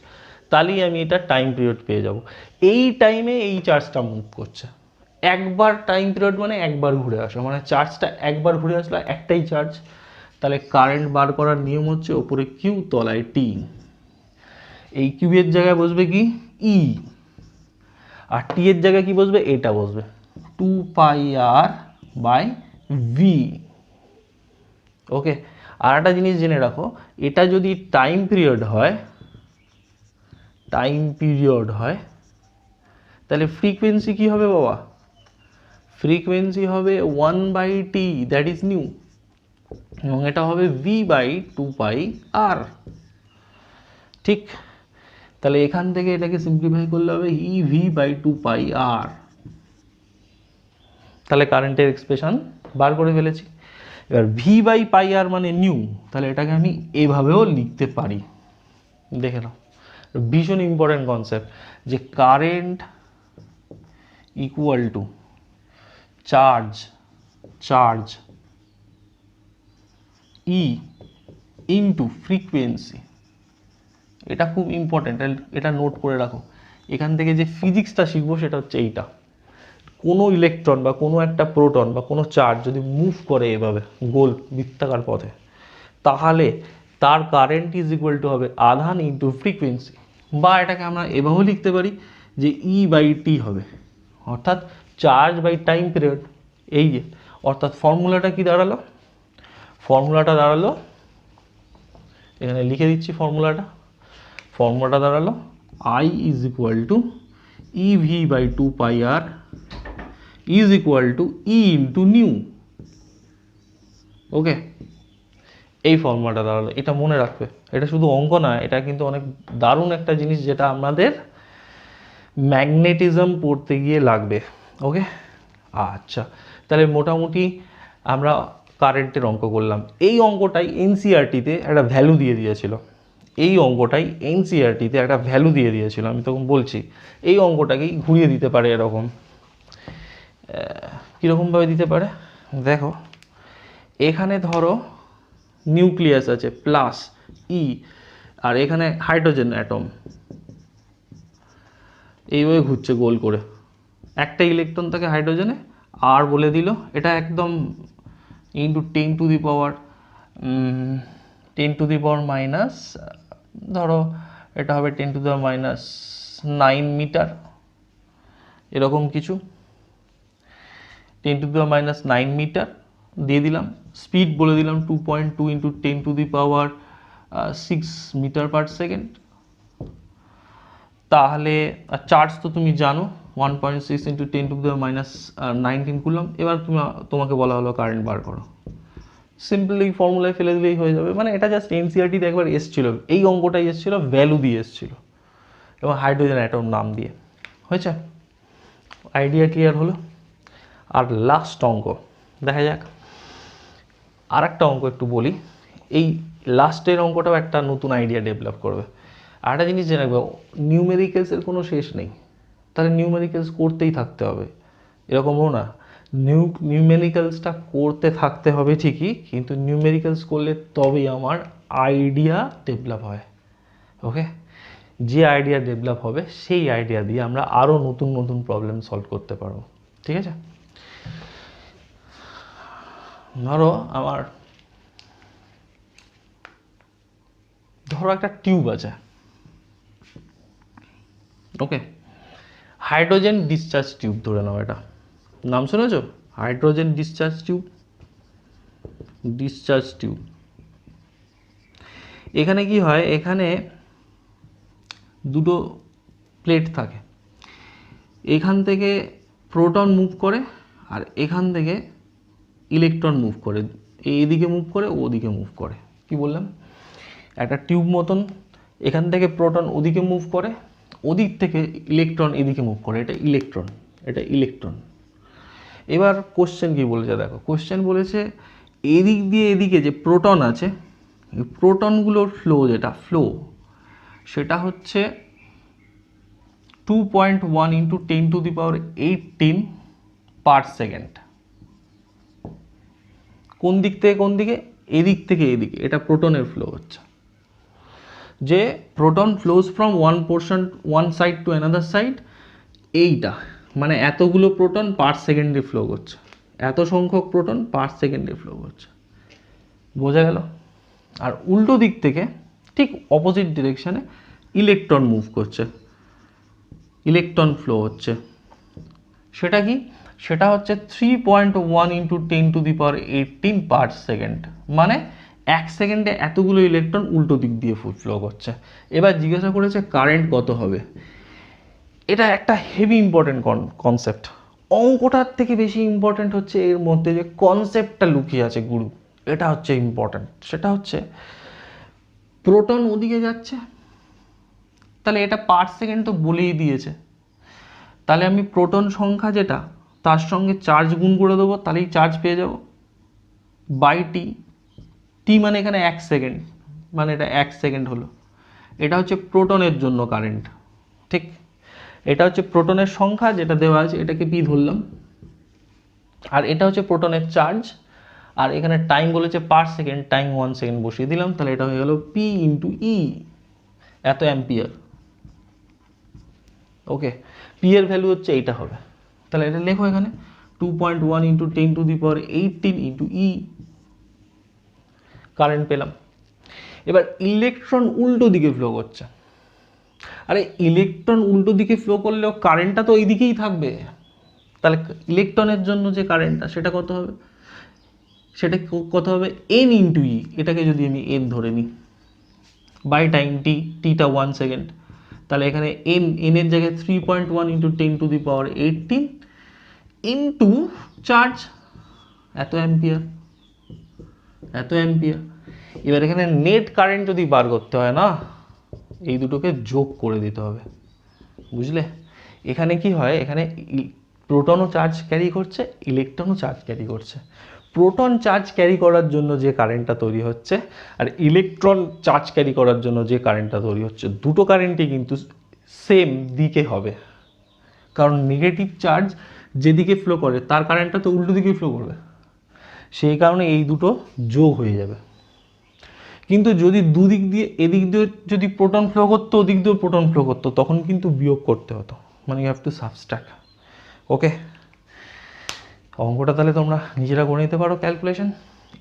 তাহলেই আমি এটা টাইম পিরিয়ড পেয়ে যাব। এই টাইমে এই চার্জটা মুভ করছে। একবার টাইম পিরিয়ড মানে একবার ঘুরে আসা, মানে চার্জটা একবার ঘুরে আসলো, একটাই চার্জ। তাহলে কারেন্ট বার করার নিয়ম হচ্ছে ওপরে কিউ, তলায় টি। এই কিউ এর জায়গায় বসবে কি? ই। আর টি এর জায়গায় কি বসবে? এটা বসবে 2πr/v। ওকে। আর একটা জিনিস জেনে রাখো, এটা যদি টাইম পিরিয়ড হয়, তাহলে ফ্রিকোয়েন্সি কি হবে বাবা? ফ্রিকোয়েন্সি হবে 1/t, দ্যাট ইজ নিউ, এবং এটা হবে v/2πr। ঠিক? তাহলে এখান থেকে এটাকে সিম্পলিফাই করলে হবে ev/2πr। তাহলে কারেন্টের এক্সপ্রেশন বার করে ফেলেছি। এবার v/πr মানে নিউ, তাহলে এটাকে আমি এভাবেও লিখতে পারি। দেখে নাও, ভীষণ ইম্পর্টেন্ট কনসেপ্ট, যে current equal to charge E into frequency. এটা খুব ইম্পর্টেন্ট, এটা নোট করে রাখো। এখান থেকে যে ফিজিক্সটা শিখবো সেটা হচ্ছে এইটা। কোনো ইলেকট্রন বা কোনো একটা প্রোটন বা কোনো চার্জ যদি মুভ করে এভাবে গোল বৃত্তাকার পথে, তাহলে তার কারেন্ট ইজ ইকুয়াল টু হবে আধান ইন্টু ফ্রিকোয়েন্সি। বা এটাকে আমরা এভাবেও লিখতে পারি যে E/T হবে, অর্থাৎ চার্জ বাই টাইম পিরিয়ড। এই যে, অর্থাৎ ফর্মুলাটা কি দাঁড়ালো? ফর্মুলাটা দাঁড়ালো, এখানে লিখে দিচ্ছি ফর্মুলাটা দাঁড়ালো I is equal to EV/2πr is equal to E into nu. Okay, এই ফর্মুলাটা দাঁড়ালো। এটা মনে রাখবে, এটা শুধু অঙ্ক না, এটা কিন্তু অনেক দারুণ একটা জিনিস, যেটা আমাদের ম্যাগনেটিজম পড়তে গিয়ে লাগবে। ওকে, আচ্ছা, তাহলে মোটামুটি আমরা কারেন্টের অঙ্ক করলাম। এই অঙ্কটাই এনসিইআরটিতে একটা ভ্যালু দিয়ে দিয়েছিল, আমি তখন বলছি এই অঙ্কটাকেই ঘুরিয়ে দিতে পারে এরকম। কীরকমভাবে দিতে পারে দেখো, এখানে ধরো নিউক্লিয়াস আছে প্লাস ই, আর এখানে হাইড্রোজেন অ্যাটম এইভাবে ঘুরছে গোল করে, একটা ইলেকট্রন থাকে হাইড্রোজেনে, আর বলে দিল এটা একদম ইন্টু 10⁻⁻, ধরো এটা হবে 10⁻⁹ মিটার, এরকম কিছু 10⁻⁹ মিটার দিয়ে দিলাম। স্পিড বলে দিলাম 2.2 ইন্টু 10⁻6 মিটার পার সেকেন্ড। তাহলে চার্জ তো তুমি জানো 1.6 ইন্টু 10⁻⁹ কুলম। এবার তোমাকে বলা হলো কারেন্ট বার করো, সিম্পলি ফর্মুলায় ফেলে দিলেই হয়ে যাবে। মানে এটা জাস্ট এনসিইআরটিতে একবার এসেছিল, এই অঙ্কটাই এসেছিল, ভ্যালু দিয়ে এসেছিল এবং হাইড্রোজেন অ্যাটম নাম দিয়ে। হয়েছে? আইডিয়া ক্লিয়ার হলো? আর লাস্ট অঙ্ক দেখা যাক। আর একটা অঙ্ক একটু বলি, এই লাস্টের অঙ্কটাও একটা নতুন আইডিয়া ডেভেলপ করবে। আর একটা জিনিস জেনে রাখবে, নিউমেরিক্যালসের কোনো শেষ নেই, তাহলে নিউমেরিক্যালস করতেই থাকতে হবে এরকমও না। নিউমেরিক্যালসটা করতে থাকতে হবে ঠিকই, কিন্তু নিউমেরিক্যালস করলে তবেই আমার আইডিয়া ডেভেলপ হয়। ওকে, যে আইডিয়া ডেভেলপ হবে সেই আইডিয়া দিয়ে আমরা আরও নতুন নতুন প্রবলেম সলভ করতে পারবো। ঠিক আছে? ধরো আমার ধরো একটা টিউব আছে, ওকে, হাইড্রোজেন ডিসচার্জ টিউব ধরে নাও, এটা নাম শুনেছ, hydrogen discharge tube. Discharge tube, এখানে কি হয়, এখানে দুটো প্লেট থাকে, এখান থেকে প্রোটন মুভ করে আর এখান থেকে ইলেকট্রন মুভ করে, এইদিকে মুভ করে ওদিকে মুভ করে। কি বললাম, একটা টিউব মতন, এখান থেকে প্রোটন ওদিকে মুভ করে, ওদিক থেকে ইলেকট্রন এদিকে মুভ করে, এটা ইলেকট্রন, এটা ইলেকট্রন। এবার কোশ্চেন কি বলেছে দেখো, কোশ্চেন বলেছে এদিক দিয়ে এদিকে যে প্রোটন আছে, এই প্রোটনগুলোর ফ্লো, যেটা ফ্লো সেটা হচ্ছে 2.1 × 10⁻18 পার সেকেন্ড। কোন দিক থেকে কোন দিকে, এদিক থেকে এদিকে, এটা প্রোটনের ফ্লো হচ্ছে। যে proton flows from one side to another side, এইটা মানে এতগুলো প্রোটন পার সেকেন্ডে ফ্লো করছে, এত সংখ্যক প্রোটন পার সেকেন্ডে ফ্লো করছে, বোঝা গেল। আর উল্টো দিক থেকে ঠিক অপোজিট ডিরেকশানে ইলেকট্রন মুভ করছে, ইলেকট্রন ফ্লো হচ্ছে। সেটা কি, সেটা হচ্ছে 3.1 × 10⁻18 পার সেকেন্ড, মানে এক সেকেন্ডে এতগুলো ইলেকট্রন উল্টো দিক দিয়ে ফ্লো করছে। এবার জিজ্ঞাসা করেছে কারেন্ট কত হবে। এটা একটা হেভি ইম্পর্টেন্ট কনসেপ্ট, অঙ্কটার থেকে বেশি ইম্পর্টেন্ট হচ্ছে এর মধ্যে যে কনসেপ্টটা লুকিয়ে আছে গুরু, এটা হচ্ছে ইম্পর্টেন্ট। সেটা হচ্ছে প্রোটন ওদিকে যাচ্ছে, তাহলে এটা পার সেকেন্ড তো বলেই দিয়েছে, তাহলে আমি প্রোটন সংখ্যা যেটা তার সঙ্গে চার্জ গুণ করে দেবো, তাহলেই চার্জ পেয়ে যাব বাই টি। টি মানে এখানে 1 সেকেন্ড, মানে এটা 1 সেকেন্ড হলো। এটা হচ্ছে প্রোটনের জন্য কারেন্ট, ঠিক, এটা হচ্ছে প্রোটনের সংখ্যা যেটা দেওয়া আছে, এটাকে পি ধরলাম, আর এটা হচ্ছে প্রোটনের চার্জ, আর এখানে টাইম বলেছে পার সেকেন্ড, টাইম 1 সেকেন্ড বসিয়ে দিলাম, তাহলে এটা হয়ে গেল পি × ই, এত অ্যাম্পিয়ার। ওকে, পি এর ভ্যালু হচ্ছে এইটা হবে, তাহলে এটা লেখো এখানে 2.1 × 10⁻18 × ই, কারেন্ট পেলাম। এবার ইলেকট্রন উল্টো দিকে ফ্লো করছে, আরে ইলেকট্রন উল্টো দিকে ফ্লো করলেও কারেন্টটা তো ওই দিকেই থাকবে, তাহলে ইলেকট্রনের জন্য যে কারেন্টটা সেটা কত হবে, সেটা কত হবে n × ই, এটাকে যদি আমি n ধরে নিই, বাই টাইম টি, টিটা 1 সেকেন্ড, তাহলে এখানে n এর জায়গায় 3.1 × 10⁻18 ইন্টু চার্জ, এত অ্যাম্পিয়ার, এত অ্যাম্পিয়ার। এবার এখানে নেট কারেন্ট যদি বার করতে হয় না, এই দুটোকে যোগ করে দিতে হবে, বুঝলে। এখানে কি হয়, এখানে প্রোটনও চার্জ ক্যারি করছে, ইলেকট্রনও চার্জ ক্যারি করছে। প্রোটন চার্জ ক্যারি করার জন্য যে কারেন্টটা তৈরি হচ্ছে, আর ইলেকট্রন চার্জ ক্যারি করার জন্য যে কারেন্টটা তৈরি হচ্ছে, দুটো কারেন্টই কিন্তু সেম দিকে হবে, কারণ নেগেটিভ চার্জ যেদিকে ফ্লো করে তার কারেন্টটা তো উল্টো দিকে ফ্লো করবে, সেই কারণে এই দুটো যোগ হয়ে যাবে। কিন্তু যদি দুদিক দিয়ে, এদিক দিয়ে যদি প্রোটন ফ্লো করতো, ওদিক দিয়েও প্রোটন ফ্লো করতো, তখন কিন্তু বিয়োগ করতে হতো, মানে ইউ হ্যাভ টু সাবস্ট্রাক্ট। ওকে, অঙ্কটা তাহলে তোমরা নিজেরা করে নিতে পারো ক্যালকুলেশন।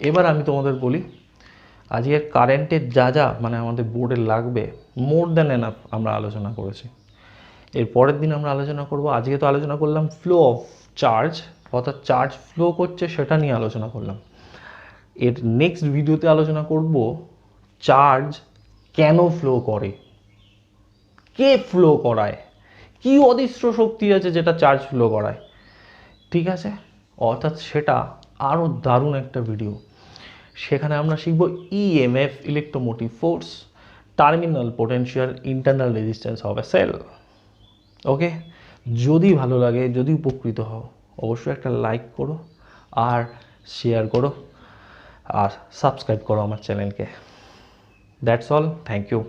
এবার আমি তোমাদের বলি, আজকের কারেন্টের যা যা মানে আমাদের বোর্ডে লাগবে, মোর দ্যান এনাফ আমরা আলোচনা করেছি। এর পরের দিন আমরা আলোচনা করব, আজকে তো আলোচনা করলাম ফ্লো অফ চার্জ, অর্থাৎ চার্জ ফ্লো করছে সেটা নিয়ে আলোচনা করলাম। এর নেক্সট ভিডিওতে আলোচনা করব চার্জ কেন ফ্লো করে, কে ফ্লো করায়, কি অদৃশ্য শক্তি আছে যেটা চার্জ ফ্লো করায়, ঠিক আছে। অর্থাৎ সেটা আরও দারুণ একটা ভিডিও, সেখানে আমরা শিখব EMF, electromotive force, terminal potential, internal resistance of a cell. Okay, যদি ভালো লাগে, যদি উপকৃত হও, অবশ্যই একটা লাইক করো আর শেয়ার করো আর সাবস্ক্রাইব করো আমার চ্যানেলকে। That's all, thank you.